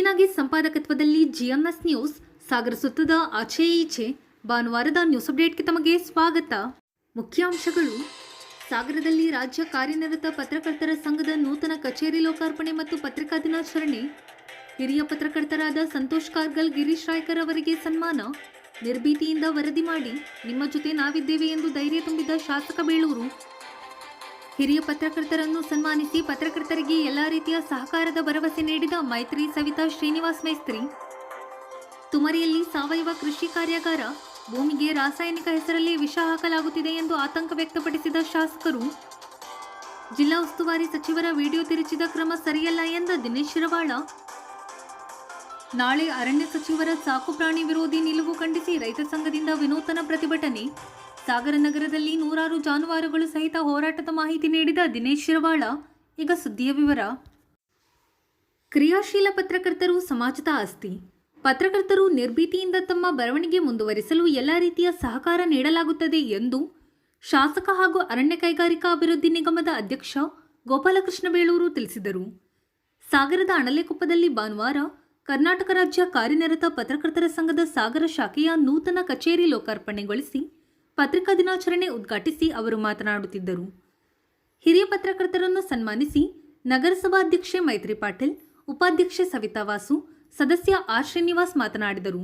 Nagesh ಸಂಪಾದಕತ್ವದಲ್ಲಿ GMS news ಸಾಗರ ಸುತ್ತದ ಆಚೆ ಈಚೆ ಭಾನುವಾರದ ನ್ಯೂಸ್ ಅಪ್ಡೇಟ್ಗೆ ತಮಗೆ ಸ್ವಾಗತ. ಮುಖ್ಯಾಂಶಗಳು: ಸಾಗರದಲ್ಲಿ ರಾಜ್ಯ ಕಾರ್ಯನಿರತ ಪತ್ರಕರ್ತರ ಸಂಘದ ನೂತನ ಕಚೇರಿ ಲೋಕಾರ್ಪಣೆ ಮತ್ತು ಪತ್ರಿಕಾ ದಿನಾಚರಣೆ. ಹಿರಿಯ ಪತ್ರಕರ್ತರಾದ ಸಂತೋಷ್ ಕಾರ್ಗಲ್, ಗಿರೀಶ್ ರಾಯ್ಕರ್ ಅವರಿಗೆ ಸನ್ಮಾನ. ನಿರ್ಭೀತಿಯಿಂದ ವರದಿ ಮಾಡಿ, ನಿಮ್ಮ ಜೊತೆ ನಾವಿದ್ದೇವೆ ಎಂದು ಧೈರ್ಯ ತುಂಬಿದ ಶಾಸಕ ಬೇಳೂರು. ಹಿರಿಯ ಪತ್ರಕರ್ತರನ್ನು ಸನ್ಮಾನಿಸಿ ಪತ್ರಕರ್ತರಿಗೆ ಎಲ್ಲಾ ರೀತಿಯ ಸಹಕಾರದ ಭರವಸೆ ನೀಡಿದ ಮೈತ್ರಿ ಸವಿತಾ ಶ್ರೀನಿವಾಸ್ ಮೇಸ್ತ್ರಿ. ತುಮರಿಯಲ್ಲಿ ಸಾವಯವ ಕೃಷಿ ಕಾರ್ಯಾಗಾರ. ಭೂಮಿಗೆ ರಾಸಾಯನಿಕ ಹೆಸರಲ್ಲಿ ವಿಷ ಹಾಕಲಾಗುತ್ತಿದೆ ಎಂದು ಆತಂಕ ವ್ಯಕ್ತಪಡಿಸಿದ ಶಾಸಕರು. ಜಿಲ್ಲಾ ಉಸ್ತುವಾರಿ ಸಚಿವರ ವಿಡಿಯೋ ತಿರುಚಿದ ಕ್ರಮ ಸರಿಯಲ್ಲ ಎಂದ ದಿನೇಶ್ ಶಿರವಾಳ. ನಾಳೆ ಅರಣ್ಯ ಸಚಿವರ ಸಾಕು ಪ್ರಾಣಿ ವಿರೋಧಿ ನಿಲುವು ಖಂಡಿಸಿ ರೈತ ಸಂಘದಿಂದ ವಿನೂತನ ಪ್ರತಿಭಟನೆ. ಸಾಗರ ನಗರದಲ್ಲಿ ನೂರಾರು ಜಾನುವಾರುಗಳು ಸಹಿತ ಹೋರಾಟದ ಮಾಹಿತಿ ನೀಡಿದ ದಿನೇಶ್ ಶಿರವಾಳ. ಈಗ ಸುದ್ದಿಯ ವಿವರ. ಕ್ರಿಯಾಶೀಲ ಪತ್ರಕರ್ತರು ಸಮಾಜದ ಆಸ್ತಿ. ಪತ್ರಕರ್ತರು ನಿರ್ಭೀತಿಯಿಂದ ತಮ್ಮ ಬರವಣಿಗೆ ಮುಂದುವರಿಸಲು ಎಲ್ಲ ರೀತಿಯ ಸಹಕಾರ ನೀಡಲಾಗುತ್ತದೆ ಎಂದು ಶಾಸಕ ಹಾಗೂ ಅರಣ್ಯ ಕೈಗಾರಿಕಾ ಅಭಿವೃದ್ಧಿ ನಿಗಮದ ಅಧ್ಯಕ್ಷ ಗೋಪಾಲಕೃಷ್ಣ ಬೇಳೂರು ತಿಳಿಸಿದರು. ಸಾಗರದ ಅಣಲೆಕೊಪ್ಪದಲ್ಲಿ ಭಾನುವಾರ ಕರ್ನಾಟಕ ರಾಜ್ಯ ಕಾರ್ಯನಿರತ ಪತ್ರಕರ್ತರ ಸಂಘದ ಸಾಗರ ಶಾಖೆಯ ನೂತನ ಕಚೇರಿ ಲೋಕಾರ್ಪಣೆಗೊಳಿಸಿ ಪತ್ರಿಕಾ ದಿನಾಚರಣೆ ಉದ್ಘಾಟಿಸಿ ಅವರು ಮಾತನಾಡುತ್ತಿದ್ದರು. ಹಿರಿಯ ಪತ್ರಕರ್ತರನ್ನು ಸನ್ಮಾನಿಸಿ ನಗರಸಭಾಧ್ಯಕ್ಷೆ ಮೈತ್ರಿ ಪಾಟೀಲ್, ಉಪಾಧ್ಯಕ್ಷೆ ಸವಿತಾ ವಾಸು, ಸದಸ್ಯ ಆರ್ ಶ್ರೀನಿವಾಸ್ ಮಾತನಾಡಿದರು.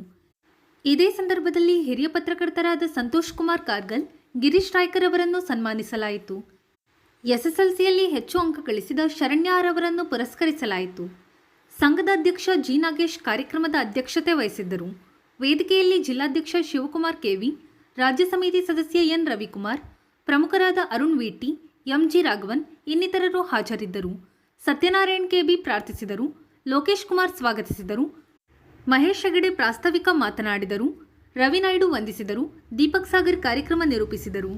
ಇದೇ ಸಂದರ್ಭದಲ್ಲಿ ಹಿರಿಯ ಪತ್ರಕರ್ತರಾದ ಸಂತೋಷ್ ಕುಮಾರ್ ಕಾರ್ಗಲ್, ಗಿರೀಶ್ ರಾಯ್ಕರ್ ಅವರನ್ನು ಸನ್ಮಾನಿಸಲಾಯಿತು. ಎಸ್ಎಸ್ಎಲ್ಸಿಯಲ್ಲಿ ಹೆಚ್ಚು ಅಂಕ ಗಳಿಸಿದ ಶರಣ್ಯ ಆರ್ ಅವರನ್ನು ಪುರಸ್ಕರಿಸಲಾಯಿತು. ಸಂಘದ ಅಧ್ಯಕ್ಷ ಜಿ ನಾಗೇಶ್ ಕಾರ್ಯಕ್ರಮದ ಅಧ್ಯಕ್ಷತೆ ವಹಿಸಿದ್ದರು. ವೇದಿಕೆಯಲ್ಲಿ ಜಿಲ್ಲಾಧ್ಯಕ್ಷ ಶಿವಕುಮಾರ್ ಕೆವಿ, ರಾಜ್ಯ ಸಮಿತಿ ಸದಸ್ಯ ಎನ್ ರವಿಕುಮಾರ್, ಪ್ರಮುಖರಾದ ಅರುಣ್ ವಿಟಿ, ಎಂಜಿ ರಾಘವನ್ ಇನ್ನಿತರರು ಹಾಜರಿದ್ದರು. ಸತ್ಯನಾರಾಯಣ್ ಕೆಬಿ ಪ್ರಾರ್ಥಿಸಿದರು. ಲೋಕೇಶ್ ಕುಮಾರ್ ಸ್ವಾಗತಿಸಿದರು. ಮಹೇಶ್ ಹೆಗಡೆ ಪ್ರಾಸ್ತಾವಿಕ ಮಾತನಾಡಿದರು. ರವಿ ನಾಯ್ಡು ವಂದಿಸಿದರು. ದೀಪಕ್ ಸಾಗರ್ ಕಾರ್ಯಕ್ರಮ ನಿರೂಪಿಸಿದರು.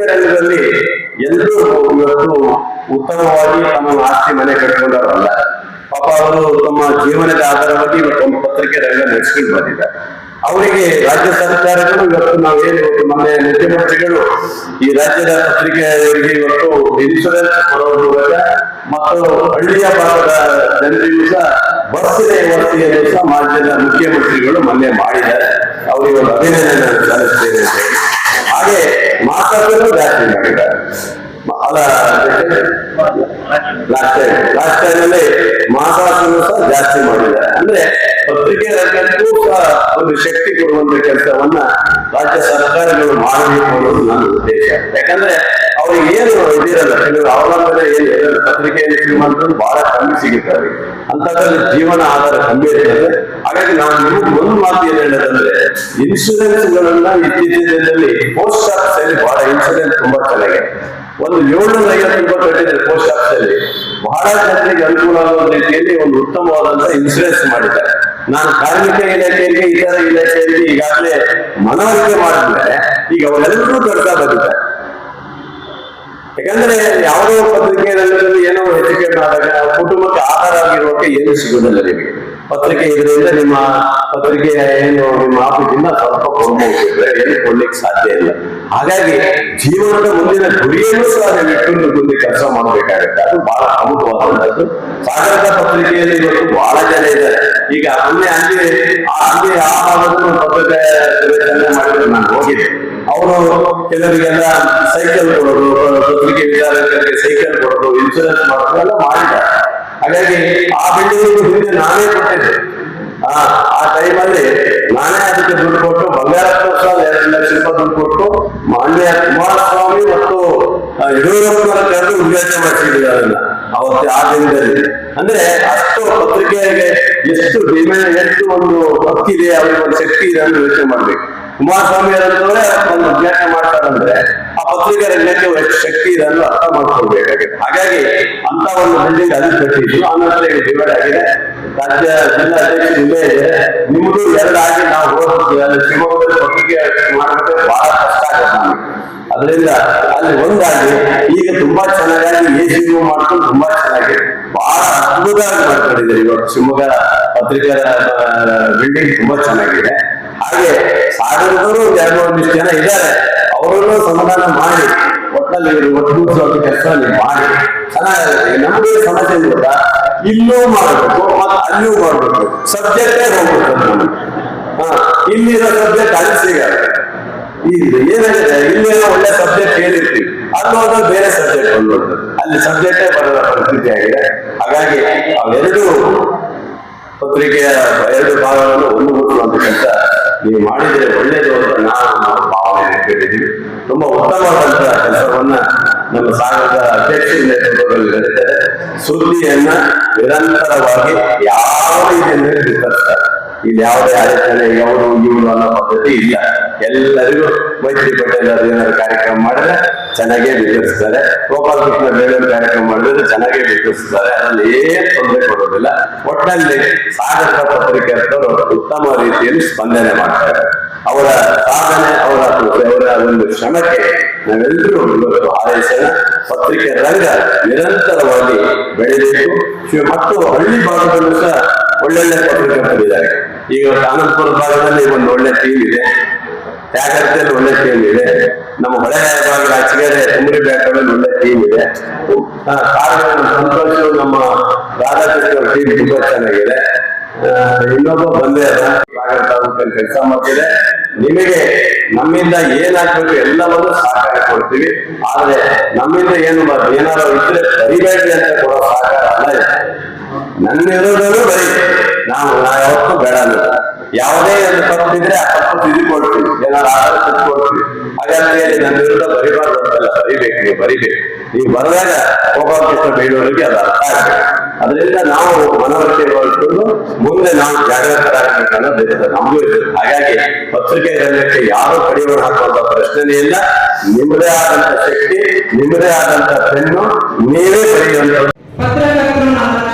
ರಂಗದಲ್ಲಿ ಎಲ್ಲರೂ ಇವತ್ತು ಉತ್ತಮವಾಗಿ ತಮ್ಮ ಆಸ್ತಿ ಮನೆ ಕಟ್ಕೊಂಡವರಲ್ಲ. ಪಾಪ ಅವರು ತಮ್ಮ ಜೀವನದ ಆಧಾರವಾಗಿ ಇವತ್ತು ಒಂದು ಪತ್ರಿಕೆ ರಂಗ ನಡೆಸ್ಕೊಂಡು ಬಂದಿದ್ದಾರೆ. ಅವರಿಗೆ ರಾಜ್ಯ ಸರ್ಕಾರಗಳು ಇವತ್ತು ನಾವೇನು ಮೊನ್ನೆ ಮುಖ್ಯಮಂತ್ರಿಗಳು ಈ ರಾಜ್ಯದ ಪತ್ರಿಕೆಯವರಿಗೆ ಇವತ್ತು ಇನ್ಶೂರೆನ್ಸ್ ಕೊಡೋದ್ರ ಮತ್ತು ಹಳ್ಳಿಯ ಭಾಗದ ಜನರಿಗೂ ಸಹ ಬಸ್ಸಿನ ವ್ಯವಸ್ಥೆಯನ್ನು ಸಹ ಮಾಧ್ಯಮದ ಮುಖ್ಯಮಂತ್ರಿಗಳು ಮೊನ್ನೆ ಮಾಡಿದ್ದಾರೆ. ಅವರಿಗೆ ಒಂದು ಅಭಿನಂದನೆ ಸಲ್ಲಿಸ್ತೇನೆ. ಹಾಗೆ ಮಾತಾಡಲು ಜಾಸ್ತಿ ಮಾಡಿದ್ದಾರೆ. ಲಾಸ್ಟ್ ಟೈಮಲ್ಲಿ ಮಾತಾಡಲು ಸಹ ಜಾಸ್ತಿ ಮಾಡಿದ್ದಾರೆ. ಅಂದ್ರೆ ಪತ್ರಿಕೆ ರಂಗಕ್ಕೂ ಸಹ ಒಂದು ಶಕ್ತಿ ಕೊಡುವಂತ ಕೆಲಸವನ್ನ ರಾಜ್ಯ ಸರ್ಕಾರಗಳು ಮಾಡಬೇಕು ಅನ್ನೋದು ನನ್ನ ಉದ್ದೇಶ. ಯಾಕಂದ್ರೆ ಅವ್ರಿಗೆ ಏನು ಇದಿರಲ್ಲ, ಕೆಲವರು ಅವಲಂಬನೆ ಏನು ಪತ್ರಿಕೆಯಲ್ಲಿ ಶ್ರೀಮಂತರು ಬಹಳ ಕಮ್ಮಿ ಸಿಗುತ್ತಾರೆ. ಅಂತದ್ರಲ್ಲಿ ಜೀವನ ಆಧಾರ ಕಮ್ಮಿ ಇರ್ತದೆ. ಹಾಗಾಗಿ ನಾವು ನಿಮಗೆ ಒಂದು ಮಾತು ಏನ್ ಹೇಳೋದಂದ್ರೆ, ಇನ್ಶೂರೆನ್ಸ್ ಗಳನ್ನ ಇತ್ತೀಚಿನ ದಿನದಲ್ಲಿ ಪೋಸ್ಟ್ ಆಫೀಸ್ ಅಲ್ಲಿ ಬಹಳ ಇನ್ಶೂರೆನ್ಸ್ ತುಂಬಾ ಚೆನ್ನಾಗಿದೆ. ಒಂದು 750 ಕಟ್ಟಿದ್ದಾರೆ ಪೋಸ್ಟ್ ಆಫೀಸ್ ಅಲ್ಲಿ. ಬಹಳ ಜನರಿಗೆ ಅನುಕೂಲ ಆಗುವ ರೀತಿಯಲ್ಲಿ ಒಂದು ಉತ್ತಮವಾದಂತಹ ಇನ್ಶೂರೆನ್ಸ್ ಮಾಡಿದ್ದಾರೆ. ನಾನು ಕಾರ್ಮಿಕ ಇಲಾಖೆಯಲ್ಲಿ ಇತರ ಇಲಾಖೆಯಲ್ಲಿ ಈಗಾಗಲೇ ಮನವರಿಕೆ ಮಾಡಿದ್ಮೇಲೆ ಈಗ ಅವರೆಲ್ಲರೂ ಕಟ್ತಾ ಬಂದಿದ್ದಾರೆ. ಯಾಕಂದ್ರೆ ಯಾವುದೋ ಪತ್ರಿಕೆ ರಂಗದಲ್ಲಿ ಏನೋ ಹೆಚ್ಚಿಗೆ ಆದಾಗ ಕುಟುಂಬಕ್ಕೆ ಆಧಾರ ಆಗಿರೋಕೆ ಏನು ಸಿಗುವುದಿಲ್ಲ. ನಿಮಗೆ ಪತ್ರಿಕೆ ಇದರಿಂದ ನಿಮ್ಮ ಪತ್ರಿಕೆ ಏನು ನಿಮ್ಮ ಆಫೀಸಿಂದ ಸ್ವಲ್ಪ ಕೊಂಡ್ಬಿಟ್ಟಿದ್ರೆ ಏನು ಕೊಡ್ಲಿಕ್ಕೆ ಸಾಧ್ಯ ಇಲ್ಲ. ಹಾಗಾಗಿ ಜೀವನದ ಮುಂದಿನ ಗುರಿಯನ್ನು ಸಹ ನೀವು ಇಟ್ಟುಕೊಂಡು ಮುಂದೆ ಕೆಲಸ ಮಾಡಬೇಕಾಗುತ್ತೆ. ಅದು ಬಹಳ ಪ್ರಮುಖವಾದಂಥದ್ದು. ಸಾಗರದ ಪತ್ರಿಕೆಯಲ್ಲಿ ಇವತ್ತು ಬಹಳ ಜನ ಇದ್ದಾರೆ. ಈಗ ಮೊನ್ನೆ ಅಲ್ಲಿ ಆ ಭಾಗದಲ್ಲಿ ಪತ್ರಿಕೆ ಮಾಡಿದ್ರೆ ನಾನು ಹೋಗಿದ್ದೆ. ಅವರು ಕೆಲವರಿಗೆಲ್ಲ ಸೈಕಲ್ ಕೊಡೋದು, ಪತ್ರಿಕೆ ವಿಚಾರಕರಿಗೆ ಸೈಕಲ್ ಕೊಡೋದು, ಇನ್ಶೂರೆನ್ಸ್ ಮಾಡೋದು ಎಲ್ಲ ಮಾಡಿದ್ದಾರೆ. ಹಾಗಾಗಿ ಆ ಬಿಲ್ಡಿಂಗ್ ಹಿಂದೆ ನಾನೇ ಕೊಟ್ಟಿದ್ದೆ. ಆ ಟೈಮಲ್ಲಿ ನಾನೇ ಅದಕ್ಕೆ ದುಡ್ಡು ಕೊಟ್ಟು, ಬಂಗಾರಪ್ಪ ಸಹ 2 ಲಕ್ಷ ರೂಪಾಯಿ ದುಡ್ಡು ಕೊಟ್ಟು ಮಾನ್ಯ ಕುಮಾರಸ್ವಾಮಿ ಮತ್ತು ಯಡಿಯೂರಪ್ಪನವರ ಕರೆದು ಉದ್ಘಾಟನೆ ಮಾಡಿಸಿದ್ದಾರೆ ಅದನ್ನ ಅವತ್ತು ಆ ದಿನದಲ್ಲಿ. ಅಂದ್ರೆ ಅಷ್ಟು ಪತ್ರಿಕೆಗೆ ಎಷ್ಟು ಡಿಮ್ಯಾಂಡ್, ಎಷ್ಟು ಒಂದು ಹಕ್ಕಿದೆ, ಅವ್ರಿಗೆ ಒಂದು ಶಕ್ತಿ ಇದೆ ಅಂತ ಯೋಚನೆ ಮಾಡ್ಬೇಕು. ಕುಮಾರಸ್ವಾಮಿ ಅವರಂತವರೇ ಒಂದು ಉದ್ಘಾಟನೆ ಮಾಡ್ತಾರಂದ್ರೆ ಆ ಪತ್ರಿಕೆ ರಂಗಕ್ಕೆ ಎಷ್ಟು ಶಕ್ತಿ ಇದೆ ಅನ್ನೋ ಅರ್ಥ ಮಾಡ್ಕೊಳ್ಬೇಕಾಗಿದೆ. ಹಾಗಾಗಿ ಅಂತ ಒಂದು ಬಿಲ್ಡಿಂಗ್ ಅದು ಕಟ್ಟಿದ್ದು. ಆನಂತರ ಈಗ ಡಿವೈಡ್ ಆಗಿದೆ. ರಾಜ್ಯ ಜಿಲ್ಲಾಧ್ಯಕ್ಷ ಇದೆ, ನಿಮ್ದು 2 ಆಗಿ ನಾವು ಹೋಗ್ತೀವಿ. ಶಿವಮೊಗ್ಗದಲ್ಲಿ ಪತ್ರಿಕೆ ಮಾಡಬೇಕು ಬಹಳ ಕಷ್ಟ ಆಗುತ್ತೆ. ಅದರಿಂದ ಅಲ್ಲಿ ಒಂದಾಗಿ ಈಗ ತುಂಬಾ ಚೆನ್ನಾಗಿ ಎ ಮಾಡ್ಕೊಂಡು ತುಂಬಾ ಚೆನ್ನಾಗಿ ಬಹಳ ಅದ್ಭುತವಾಗಿ ಮಾಡ್ಕೊಂಡಿದ್ದಾರೆ. ಇವಾಗ ಶಿವಮೊಗ್ಗ ಪತ್ರಿಕಾ ಬಿಲ್ಡಿಂಗ್ ತುಂಬಾ ಚೆನ್ನಾಗಿದೆ. ಹಾಗೆ ಸಾಗರದವರು ಒಂದಿಷ್ಟು ಜನ ಇದ್ದಾರೆ, ಅವರನ್ನು ಸಮಾಧಾನ ಮಾಡಿ ಒಟ್ಟಲ್ಲಿ ಇವರು ಒಟ್ಟುಗೂಡಿಸುವ ಕೆಲಸ ನೀವು ಮಾಡಿ ಚೆನ್ನಾಗಿರುತ್ತೆ. ನಮಗೆ ಸಮಸ್ಯೆ ಗೊತ್ತಾ, ಇಲ್ಲೂ ಮಾಡಬೇಕು ಮತ್ತೆ ಅಲ್ಲೂ ಮಾಡ್ಬೇಕು, ಸಬ್ಜೆಕ್ಟೇ ಹೋಗ್ಬೇಕು ನಮಗೆ. ಇಲ್ಲಿರೋ ಸಬ್ಜೆಕ್ಟ್ ಅಲ್ಲಿ ಸಿಗಲ್ಲ. ಏನಾಗಿದೆ, ಇಲ್ಲೇನೋ ಒಳ್ಳೆ ಸಬ್ಜೆಕ್ಟ್ ಹೇಳಿರ್ತೀವಿ, ಅಲ್ಲೋದ್ರೆ ಬೇರೆ ಸಬ್ಜೆಕ್ಟ್ ಬಂದ್ಬಿಡ್ತದೆ, ಅಲ್ಲಿ ಸಬ್ಜೆಕ್ಟೇ ಬರೋದ ಪರಿಸ್ಥಿತಿ ಆಗಿದೆ. ಹಾಗಾಗಿ ಅವೆರಡು ಪತ್ರಿಕೆಯ ಎರಡು ಭಾಗಗಳನ್ನು ಒಂದುಗೂಡಿಸುವಂತ ಕೆಲಸ ನೀವು ಮಾಡಿದ್ರೆ ಒಳ್ಳೇದು ಅಂತ ನಾವು ಭಾವನೆ ಕೇಳಿದ್ದೀವಿ. ತುಂಬಾ ಉತ್ತಮವಾದಂತಹ ಕೆಲಸವನ್ನ ನಮ್ಮ ಸಾಗರದ ಅಧ್ಯಕ್ಷರ ನೇತೃತ್ವದಲ್ಲಿ ನಡೆಸಿದರೆ ಸುದ್ದಿಯನ್ನ ನಿರಂತರವಾಗಿ ಯಾವ ರೀತಿಯಲ್ಲಿ ಬಿತ್ತರಿಸ್ತಾರೆ. ಇಲ್ಲಿ ಯಾವುದೇ ಅಡಚಣೆ ಅವರು ಇವರು ಅನ್ನೋ ಪದ್ಧತಿ ಇಲ್ಲ. ಎಲ್ಲರಿಗೂ ಮೈತ್ರಿ ಪಟೇಲ್ ಏನಾದ್ರು ಕಾರ್ಯಕ್ರಮ ಮಾಡಿದ್ರೆ ಚೆನ್ನಾಗೇ ಬಿತ್ತರಿಸ್ತಾರೆ, ಗೋಪಾಲಕೃಷ್ಣ ಬೇರೆಯವರು ಕಾರ್ಯಕ್ರಮ ಮಾಡಿದ್ರೆ ಚೆನ್ನಾಗೇ ಬಿತ್ತರಿಸ್ತಾರೆ. ಅದರಲ್ಲಿ ಏನ್ ತೊಂದರೆ ಕೊಡೋದಿಲ್ಲ. ಒಟ್ಟಲ್ಲಿ ಸಾಗರ ಪತ್ರಿಕೆಯವರು ಉತ್ತಮ ರೀತಿಯಲ್ಲಿ ಸ್ಪಂದನೆ ಮಾಡ್ತಾರೆ. ಅವರ ಸಾಧನೆ, ಅವರ ಒಂದು ಶ್ರಮಕ್ಕೆ ನಾವೆಲ್ಲರೂ ಇವತ್ತು ಹಾರೈಸೋಣ. ಪತ್ರಿಕೆ ರಂಗ ನಿರಂತರವಾಗಿ ಬೆಳೆಯಬೇಕು. ಮತ್ತು ಹಳ್ಳಿ ಭಾಗದಲ್ಲೂ ಸಹ ಒಳ್ಳೊಳ್ಳೆ ಪತ್ರಿಕೆಗಳಿದ್ದಾರೆ. ಈಗ ಆನಂದಪುರ ಭಾಗದಲ್ಲಿ ಒಂದು ಒಳ್ಳೆ ಟೀಮ್ ಇದೆ, ತ್ಯಾಗದಲ್ಲಿ ಒಳ್ಳೆ ಟೀಮ್ ಇದೆ, ನಮ್ಮ ಹೊಳೆ ಭಾಗದ ಅಚ್ಚಗೇರಿ ಕುಮರಿ ಬ್ಯಾಟಲ್ಲಿ ಒಳ್ಳೆ ಟೀಮ್ ಇದೆ, ಸಂತೋಷ್ ನಮ್ಮ ರಾಧಾಕೃಷ್ಣ ಟೀಮ್ ತುಂಬಾ ಚೆನ್ನಾಗಿದೆ. ಇನ್ನೊಬ್ಬ ಬಂದೇ ತಾಲೂಕಲ್ಲಿ ಕೆಲಸ ಮಾಡ್ತಿದೆ. ನಿಮಗೆ ನಮ್ಮಿಂದ ಏನಾಗ್ಬೇಕು ಎಲ್ಲವನ್ನು ಸಹಕಾರ ಕೊಡ್ತೀವಿ. ಆದ್ರೆ ನಮ್ಮಿಂದ ಏನಾದ್ರು ಇದ್ರೆ ಬರಿಬೇಡಿ ಅಂತ ಕೊಡೋ ಸಹಕಾರ ಅಲ್ಲ ಇದೆ. ನನ್ನಿರೋದನ್ನು ಬರೀ ನಾವು ಯಾವತ್ತೂ ಬೇಡ ಅನ್ನೋದು. ಯಾವುದೇ ಒಂದು ತಪ್ಪಿದ್ರೆ ಆ ತಪ್ಪು ತಿದ್ದಿ ಕೊಡ್ತೀವಿ, ಏನಾದ್ರು ಆಧಾರ ತಿದ್ದು ಕೊಡ್ತೀವಿ. ಹಾಗಾದ್ರೆ ನನ್ನ ವಿರುದ್ಧ ಬರಿಬಾರ್ದು ಅಂತಲ್ಲ, ಬರಿಬೇಕು. ನೀವು ಬರಿಬೇಕು. ನೀವು ಬರೆದಾಗ ಗೋಪಾಲಕೃಷ್ಣ ಬೇಡವರಿಗೆ ಅದು ಅರ್ಥ ಆಗ್ಬೇಕು. ಅದರಿಂದ ನಾವು ಮನವರಿಕೆ ಮಾಡಿಕೊಂಡು ಮುಂದೆ ನಾವು ಜಾಗೃತರಾಗಬೇಕು ಅನ್ನೋದು ನಮಗೂ ಇರ್ತದೆ. ಹಾಗಾಗಿ ಪತ್ರಿಕೆ ರಂಗಕ್ಕೆ ಯಾರು ಕಡಿವಾಣ ಹಾಕುವಂತ ಪ್ರಶ್ನೆನೇ ಇಲ್ಲ. ನಿಮ್ಮದೇ ಆದಂತ ಶಕ್ತಿ, ನಿಮ್ಮದೇ ಆದಂತ ಪೆನ್ನು, ನೀವೇ ಬರೆಯುವಂತ ಪತ್ರಕರ್ತರು ನಮ್ಮನ್ನ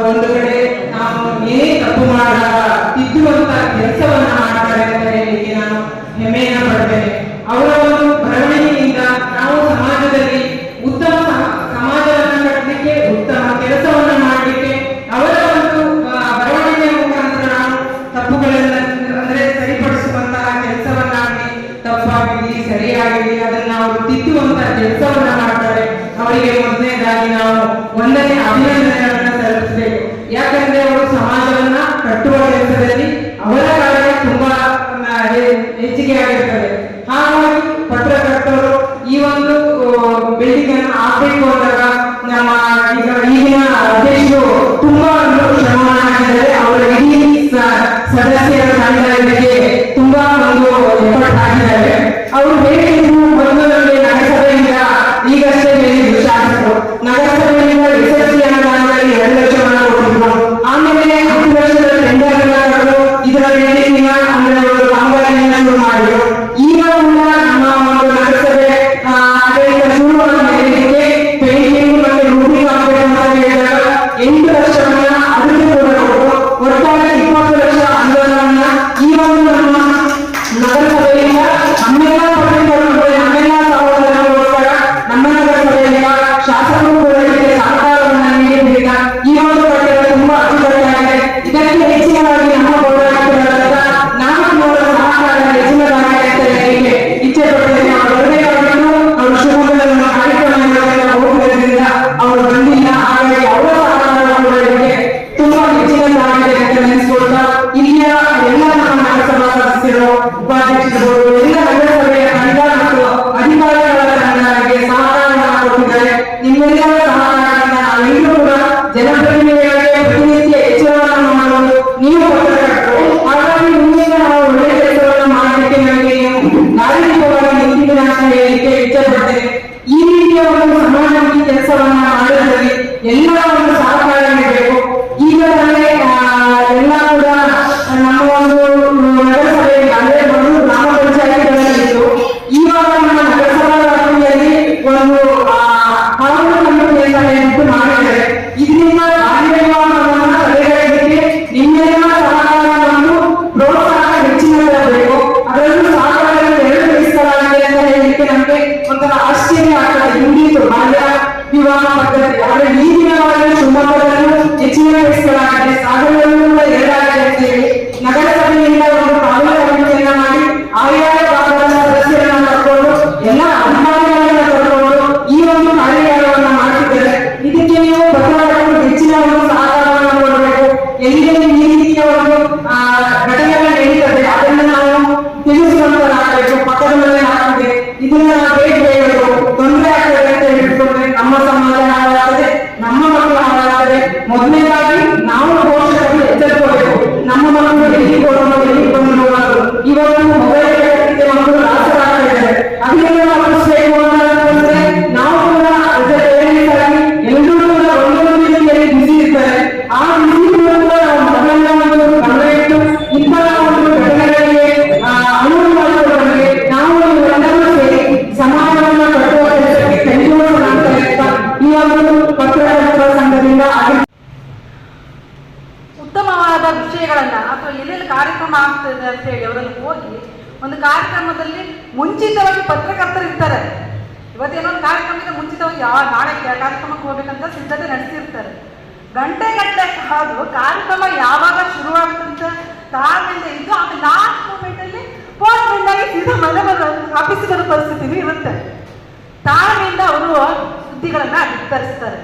ಒಂದು ಕಡೆ ನಾವು ಏನೇ ತಪ್ಪು ಮಾಡಿದಾಗ ತಿದ್ದುವಂತ ಕೆಲಸವನ್ನ ಮಾಡ್ತಾರೆ ಅಂತ ಹೇಳಲಿಕ್ಕೆ ನಾನು ಹೆಮ್ಮೆಯನ್ನ ಪಡ್ತೇನೆ. ಅವರ ಒಂದು ಬರವಣಿಗೆಯಿಂದ ನಾವು ಸಮಾಜದಲ್ಲಿ ಉತ್ತಮ ಸಮಾಜವನ್ನು ಕಟ್ಟಲಿಕ್ಕೆ, ಉತ್ತಮ ಕೆಲಸವನ್ನ ಮಾಡಲಿಕ್ಕೆ ಅವರ ಒಂದು ಬರವಣಿಗೆಯ ಮುಖಾಂತರ ನಾವು ತಪ್ಪುಗಳನ್ನ ಅಂದ್ರೆ ಸರಿಪಡಿಸುವಂತಹ ಕೆಲಸವನ್ನಾಗಲಿ, ತಪ್ಪಾಗಲಿ ಸರಿಯಾಗಲಿ ಅದನ್ನ ಅವರು ತಿದ್ದುವಂತ ಕೆಲಸವನ್ನ ಮಾಡ್ತಾರೆ. ಅವರಿಗೆ ಮೊದಲನೇದಾಗಿ ನಾವು ಒಂದನೇ ಅಭಿನಂದನೆಗಳನ್ನ ಸಲ್ಲಿಸಬೇಕು. ಯಾಕಂದ್ರೆ ಅವರು ಸಮಾಜವನ್ನ ಕಟ್ಟುವ ಕೆಲಸದಲ್ಲಿ ಅವರ ಕಾರ್ಯ ತುಂಬಾ ಹೆಚ್ಚಿಗೆ ಆಗಿರ್ತದೆ. ಹಾಗಾಗಿ ಪತ್ರಕರ್ತರು ಈ ಒಂದು ಬಿಲ್ಡಿಂಗ್ ಅನ್ನು ಹಾಕಬೇಕು ಅಂದಾಗ ನಮ್ಮ ಈಗಿನ ಅಧ್ಯಕ್ಷರು ತುಂಬಾ ಶ್ರಮ ಹಾಕಿದ್ದಾರೆ. ಅವರ ಇಡೀ ಸದಸ್ಯರ ತಂಡ ಇದಕ್ಕೆ ತುಂಬಾ ಒಂದು ಎಫರ್ಟ್ ಹಾಕಿದ್ದಾರೆ. ಅವರು ಹೇಗೆ ಬಂದವರಿಗೆ ನಗರಸಭೆಯಿಂದ ಈಗಷ್ಟೇ ಹೇಳಿದ್ರು ಶಾಸಕರು, ನಗರಸಭೆಯಿಂದ SSC ಅನುದಾನದಲ್ಲಿ 2 ಲಕ್ಷವನ್ನ ಕೊಟ್ಟಿದ್ರು. ಆಮೇಲೆ 10 ಲಕ್ಷದ ಟೆಂಡರ್ ಇದರಲ್ಲಿ ಅಂದ್ರೆ ಕಾಮಗಾರಿಯನ್ನ ಶುರು ಮಾಡಿದ್ರು. ಈಗ ನಮ್ಮ ಒಂದು ನಗರಸಭೆ ಆಡಳಿತ ಶುರುವಾದ ಮೇಲೆ ಪೇಂಟಿಂಗ್ ಮತ್ತೆ ರೂಟಿಂಗ್ ಆಗಬೇಕು ಅಂತ ಹೇಳಿದಾಗ 8 ಲಕ್ಷವನ್ನ ಅದಕ್ಕೆ ಕೊಡಬಹುದು. ಒಟ್ಟಾರೆ 20 ಲಕ್ಷ ಅನುದಾನವನ್ನ ಈ ಒಂದು ನಮ್ಮ ನಗರಸಭೆಯಿಂದ ನಮ್ಮೆಲ್ಲ ಪತ್ರಿಕೆಗಳು, ನಮ್ಮೆಲ್ಲ ಸಹೋದರರಿಗೋಸ್ಕರ ನಮ್ಮ ನಗರಸಭೆಯಿಂದ ಶಾಸಕರು ಕೂಡ ಇದಕ್ಕೆ ಸಹಕಾರವನ್ನ ನೀಡಿದ್ದೀಗ. ಈ ಒಂದು ಪಠ್ಯ ತುಂಬಾ ಅಚ್ಚುಕಟ್ಟಾಗಿದೆ. ಇದಕ್ಕೆ ಹೆಚ್ಚಿನದಾಗಿ ನಮ್ಮ ಪೌರಾಯುಕ್ತರಾದ ನಾಮಕರ ಸಹಕಾರ ಹೆಚ್ಚಿನದಾಗಿದೆ ಅಂತ ಹೇಳಲಿಕ್ಕೆ ಇಚ್ಛೆ ಪಡ್ತೇನೆ. ಅವರು ಶಿವಮೊಗ್ಗದಲ್ಲಿ ಕಾರ್ಯಕ್ರಮಗಳನ್ನು ಹೋಗುವುದರಿಂದ ಅವರು ಬಂದಿಲ್ಲ. ಹಾಗಾಗಿ ಅವರ ಸಹಕಾರಕ್ಕೆ ತುಂಬಾ ಹೆಚ್ಚಿನದಾಗಿದೆ ಅಂತ ನೆನೆಸ್ಕೊಳ್ತಾ, ಇಲ್ಲಿಯ ಎಲ್ಲ ನಮ್ಮ ನಗರಸಭಾ ಸದಸ್ಯರು, ಉಪಾಧ್ಯಕ್ಷರು, ಎಲ್ಲ ನಗರಸಭೆಯ ತಂಡ ಮತ್ತು ಅಧಿಕಾರಿಗಳ ತಂಡಕ್ಕೆ ಸಹಕಾರವನ್ನು ಕೊಟ್ಟಿದ್ದಾರೆ. ನಿಮ್ಮೆಲ್ಲರ ಸಹಕಾರದಿಂದ ನಾವೆಲ್ಲರೂ ಕೂಡ ಜನಪ್ರತಿನಿಧಿಗಳಿಗೆ ಪ್ರತಿನಿತ್ಯ ಎಚ್ಚರವನ್ನು ಮಾಡುವುದು ನೀವು ಪತ್ರಕರ್ತರು. ಹಾಗಾಗಿ ಮುಂದಿನ ನಾವು ಒಳ್ಳೆ ಕೆಲಸವನ್ನು ಮಾಡಲಿಕ್ಕೆ ನನಗೆ ನಾಗರಿಕವಾಗಿ ನಿಂತಿದ್ದೀರ ಅಂತ ಹೇಳಲಿಕ್ಕೆ ಇಚ್ಛೆಪಡ್ತೇನೆ. ಈ ರೀತಿಯ ಒಂದು ಸಮಾಜಮುಖಿ ಕೆಲಸವನ್ನ ಮಾಡೋದ್ರಲ್ಲಿ ಎಲ್ಲರ ಒಂದು ಸಹಕಾರ ನೀಡಬೇಕು. ಈಗ ಎಲ್ಲ ಕೂಡ ನಮ್ಮ ಒಂದು ನಗರಸಭೆಯಲ್ಲಿ ಅಂದ್ರೆ ಒಂದು ಗ್ರಾಮ ಪಂಚಾಯತಿಗಳಲ್ಲಿದ್ದು ಇವಾಗ ನಮ್ಮ ನಗರಸಭಾ ವ್ಯಾಪ್ತಿಯಲ್ಲಿ ಒಂದು ಕಾನೂನು ಕಮಿಟಿಯನ್ನು ನೇಮಕ ಮಾಡಿದ್ದಾರೆ. ಇದರಿಂದ ಕಾರ್ಯನಿರ್ವಹಣೆಯನ್ನು ತಡೆಗಟ್ಟಲಿಕ್ಕೆ ನಿಮ್ಮೆಲ್ಲ ಸಹಕಾರವನ್ನು ಪ್ರೋತ್ಸಾಹ ಹೆಚ್ಚಿನ ತರಬೇಕು. ಅದರಲ್ಲೂ ಸಹಕಾರವನ್ನು 2 ವಹಿಸಲಾಗಿದೆ ಅಂತ ಹೇಳಲಿಕ್ಕೆ ನಮಗೆ ಘಟನೆಗಳು ನಡೀತದೆ ಅದನ್ನು ನಾವು ತಿಳಿಸುವಂತರಾಗಬೇಕು, ಪಕ್ಕದ ಮನೆ ಆಗ್ತದೆ, ಇದನ್ನ ನಾವು ಹೇಗೆ ಹೇಳೋದು, ತೊಂದರೆ ಆಗ್ತದೆ ಅಂತ ಹೇಳಿಕೊಂಡ್ರೆ ನಮ್ಮ ಸಮಾಜ ಹಾಳಾಗ್ತದೆ, ನಮ್ಮ ಮಕ್ಕಳು ಹಾಳಾಗ್ತದೆ. ಮೊದಲನೇದಾಗಿ ನಾವು ಪೋಷಕರು ಎಚ್ಚರಿಸಬೇಕು. ನಮ್ಮ ಮಕ್ಕಳು ಎಲ್ಲಿ ಕೊಂಡು ಹೋಗಲು ಇವತ್ತು ಮೊಬೈಲ್ ಮಕ್ಕಳು ದಾಸರಾಗ್ತಾ ಇದ್ದಾರೆ. ಅದನ್ನೆಲ್ಲ ಗಮನಿಸಬೇಕು ಅಂತಂದ್ರೆ ನಾವು ಕೂಡ ಎಲ್ಲರೂ ಕೂಡ ಒಂದೊಂದು ರೀತಿಯಲ್ಲಿ ಬಿಸಿ ಇರ್ತಾರೆ. ಆ ಬಿಸಿ ಕೂಡ ನಾವು ಮಕ್ಕಳನ್ನ ಒಂದು ಗಮನ ಇಟ್ಟು ಇಂತಹ ಒಂದು ಘಟನೆಗಳಿಗೆ ಅನುವು ಮಾಡಿಕೊಳ್ಳುವಂತೆ ನಾವು ಎಲ್ಲರೂ ಸೇರಿ ಸಮಾಜವನ್ನು ಕಟ್ಟುವ ಕೆಲಸಕ್ಕೆ ಕೈಗೊಳ್ಳಲಾಗ್ತಾ ಇರ್ತಾ ಈ ಒಂದು ಪತ್ರಕರ್ತರ ಸಂಘದಿಂದ ಉತ್ತಮವಾದ ವಿಷಯಗಳನ್ನ ಅಥವಾ ಎಲ್ಲೆಲ್ಲಿ ಕಾರ್ಯಕ್ರಮ ಆಗ್ತದೆ ಅಂತ ಹೇಳಿ ಅವರಲ್ಲಿ ಹೋಗಿ ಒಂದು ಕಾರ್ಯಕ್ರಮದಲ್ಲಿ ಮುಂಚಿತವಾಗಿ ಪತ್ರಕರ್ತರು ಇರ್ತಾರೆ. ಇವತ್ತೇನೋ ಒಂದು ಕಾರ್ಯಕ್ರಮಕ್ಕೆ ಮುಂಚಿತವಾಗಿ ನಾಳೆ ಕಾರ್ಯಕ್ರಮಕ್ಕೆ ಹೋಗ್ಬೇಕಂತ ಸಿದ್ಧತೆ ನಡೆಸಿರ್ತಾರೆ. ಗಂಟೆಗಟ್ಟಲೆ ಕಾದು ಕಾರ್ಯಕ್ರಮ ಯಾವಾಗ ಶುರುವಾಗುತ್ತಂತ ತಾಳ್ಮೆಯಿಂದ ಇದ್ದು ಆಮೇಲೆ ಲಾಸ್ಟ್ ಮೂಮೆಂಟಲ್ಲಿ ಪೋಸ್ಟ್ಮೆಂಟ್ ಆಗಿ ಸೀದಾ ಮನೆ ಆಫೀಸಿಗೆ ಬರೋ ಪರಿಸ್ಥಿತಿ ಇರುತ್ತೆ. ತಾಳ್ಮೆಯಿಂದ ಅವರು ಸುದ್ದಿಗಳನ್ನ ವಿತರಿಸ್ತಾರೆ.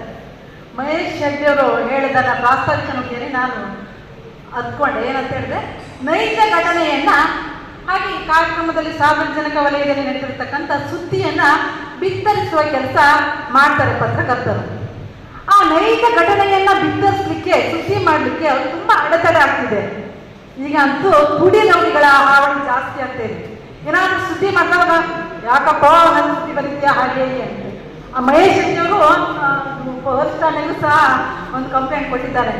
ಮಹೇಶ್ ಶೆಟ್ಟಿ ಅವರು ಹೇಳಿದ್ದನ್ನ ಪ್ರಾಸ್ತಾವಿಕ ನಾನು ಹತ್ಕೊಂಡೆ. ಏನಂತ ಹೇಳಿದ್ರೆ, ನೈಜ ಘಟನೆಯನ್ನ ಹಾಗೆ ಈ ಕಾರ್ಯಕ್ರಮದಲ್ಲಿ ಸಾರ್ವಜನಿಕ ವಲಯದಲ್ಲಿ ನಡೆದಿರ್ತಕ್ಕಂಥ ಸುದ್ದಿಯನ್ನ ಬಿತ್ತರಿಸುವ ಕೆಲಸ ಮಾಡ್ತಾರೆ ಪತ್ರಕರ್ತರು. ಆ ನೈಜ ಘಟನೆಯನ್ನ ಬಿತ್ತರಿಸಲಿಕ್ಕೆ, ಸುದ್ದಿ ಮಾಡಲಿಕ್ಕೆ ಅವ್ರು ತುಂಬಾ ಅಡೆತಡೆ ಆಗ್ತಿದೆ. ಈಗ ಅಂತೂ ಪುಡಿ ನೌಕರಿಗಳ ಹಾವಳಿ ಜಾಸ್ತಿ ಆಗ್ತೇವೆ. ಏನಾದ್ರೂ ಸುದ್ದಿ ಮಾಡಿದಾಗ ಯಾಕಪ್ಪ ನನ್ನ ಸುದ್ದಿ ಬರೀತೀಯಾ ಹಾಗೆ ಅಂತ ಆ ಮಹೇಶ್ ಶೆಟ್ಟಿಯವರು ಫಸ್ಟ್ ಚಾನೆಲ್ಗೂ ಸಹ ಒಂದು ಕಂಪ್ಲೇಂಟ್ ಕೊಟ್ಟಿದ್ದಾರೆ.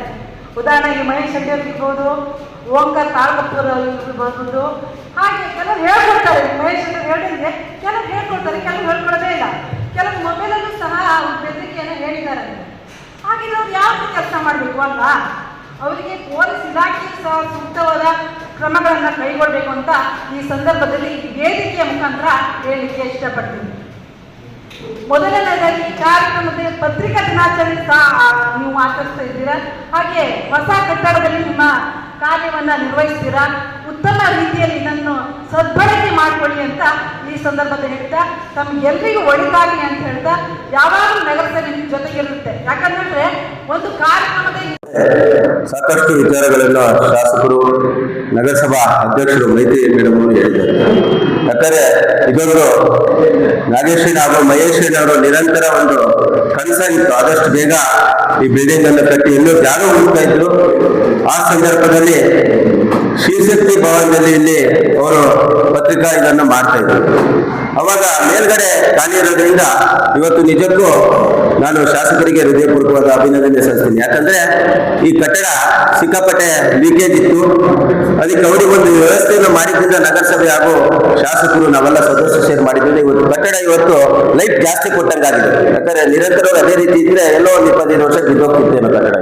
ಉದಾಹರಣೆಗೆ ಮಹೇಶ್ ಶೆಟ್ಟಿ ಇರ್ಬೋದು, ಓಂಕಾರ ತಾಳ್ಕಪ್ಪೂರ್ ಇರ್ಬೋದು, ಹಾಗೆ ಕೆಲವರು ಹೇಳ್ಕೊಡ್ತಾರೆ. ಮಹೇಶ್ ಶೆಟ್ಟಿ ಹೇಳಿದ್ರೆ ಕೆಲವರು ಹೇಳ್ಕೊಡ್ತಾರೆ, ಕೆಲವರು ಹೇಳ್ಕೊಡೋದೇ ಇಲ್ಲ. ಕೆಲವು ಮೊಬೈಲಲ್ಲೂ ಸಹ ಬೆದರಿಕೆಯನ್ನು ಹೇಳಿದ್ದಾರೆ. ಹಾಗೆ ಅವ್ರು ಯಾವ ಕೆಲಸ ಮಾಡಬೇಕು ಅಲ್ಲ, ಅವರಿಗೆ ಪೊಲೀಸ್ ಇಲಾಖೆ ಸಹ ಸೂಕ್ತವಾದ ಕ್ರಮಗಳನ್ನು ಕೈಗೊಳ್ಳಬೇಕು ಅಂತ ಈ ಸಂದರ್ಭದಲ್ಲಿ ವೇದಿಕೆಯ ಮುಖಾಂತರ ಹೇಳಲಿಕ್ಕೆ ಇಷ್ಟಪಡ್ತೀನಿ. ಮೊದಲನೇದಾಗಿ ಈ ಕಾರ್ಯಕ್ರಮದ ಪತ್ರಿಕಾ ದಿನಾಚರಣೆ ಸಹ ನೀವು ಆಚರಿಸ್ತಾ ಇದ್ದೀರಾ. ಹಾಗೆ ಹೊಸ ಕಟ್ಟಡದಲ್ಲಿ ನಿಮ್ಮ ಕಾರ್ಯವನ್ನ ನಿರ್ವಹಿಸ್ತೀರಾ. ಉತ್ತಮ ರೀತಿಯಲ್ಲಿ ಇದನ್ನು ಸದ್ಬಳಕೆ ಮಾಡಿಕೊಳ್ಳಿ ಅಂತ ಈ ಸಂದರ್ಭದಲ್ಲಿ ಹೇಳ್ತಾ, ತಮ್ಗೆಲ್ಲರಿಗೂ ಒಳಿತಾಗಲಿ ಅಂತ ಹೇಳ್ತಾ, ಯಾವಾಗಲೂ ನಗರಸಭೆ ನಿಮ್ಮ ಜೊತೆಗಿರುತ್ತೆ. ಯಾಕಂದ್ರೆ ಒಂದು ಕಾರ್ಯಕ್ರಮದ ಸಾಕಷ್ಟು ವಿಚಾರಗಳನ್ನು ಶಾಸಕರು, ನಗರಸಭಾ ಅಧ್ಯಕ್ಷರು ಮೈತ್ರಿ ಮೇಡಮ್ ಅವರು ಹೇಳಿದ್ದಾರೆ. ಯಾಕಂದ್ರೆ ಇದೊಂದು ನಾಗೇಶ್ವರಿ ಹಾಗೂ ಮಹೇಶ್ವರಿ ಅವರು ನಿರಂತರ ಒಂದು ಕನಸಾಗಿತ್ತು. ಆದಷ್ಟು ಬೇಗ ಈ ಬಿಲ್ಡಿಂಗ್ ಅನ್ನು ಕಟ್ಟಿ ಎಲ್ಲೋ ಜಾಗ ಹುಡುಕ್ತಾ ಇದ್ರು. ಆ ಸಂದರ್ಭದಲ್ಲಿ ಶಿವಶಕ್ತಿ ಭವನದಲ್ಲಿ ಇಲ್ಲಿ ಅವರು ಪತ್ರಿಕಾ ಇದನ್ನು ಮಾಡ್ತಾ ಇದ್ರು. ಅವಾಗ ಮೇಲ್ಗಡೆ ಖಾಲಿ ಇರೋದ್ರಿಂದ ಇವತ್ತು ನಿಜಕ್ಕೂ ನಾನು ಶಾಸಕರಿಗೆ ಹೃದಯಪೂರ್ವಕವಾದ ಅಭಿನಂದನೆ ಸಲ್ಲಿಸ್ತೀನಿ. ಯಾಕಂದ್ರೆ ಈ ಕಟ್ಟಡ ಸಿಕ್ಕಾಪಟ್ಟೆ ಲೀಕೇಜ್ ಇತ್ತು. ಅದಕ್ಕೆ ಅವರಿಗೆ ಒಂದು ವ್ಯವಸ್ಥೆಯನ್ನು ಮಾಡಿದ್ರಿಂದ ನಗರಸಭೆ ಹಾಗೂ ಶಾಸಕರು ನಾವೆಲ್ಲ ಸದಸ್ಯ ಸೇರಿ ಮಾಡಿದ್ರಿಂದ ಇವತ್ತು ಕಟ್ಟಡ ಇವತ್ತು ಲೈಟ್ ಜಾಸ್ತಿ ಕೊಟ್ಟಂಗಾಗಿದೆ. ಯಾಕಂದ್ರೆ ನಿರಂತರವಾಗಿ ಅದೇ ರೀತಿ ಇದ್ರೆ ಎಲ್ಲೋ ಒಂದು 25 ವರ್ಷ ಬಿದ್ದೋಗ್ತಿತ್ತೇನೋ ಕಟ್ಟಡ.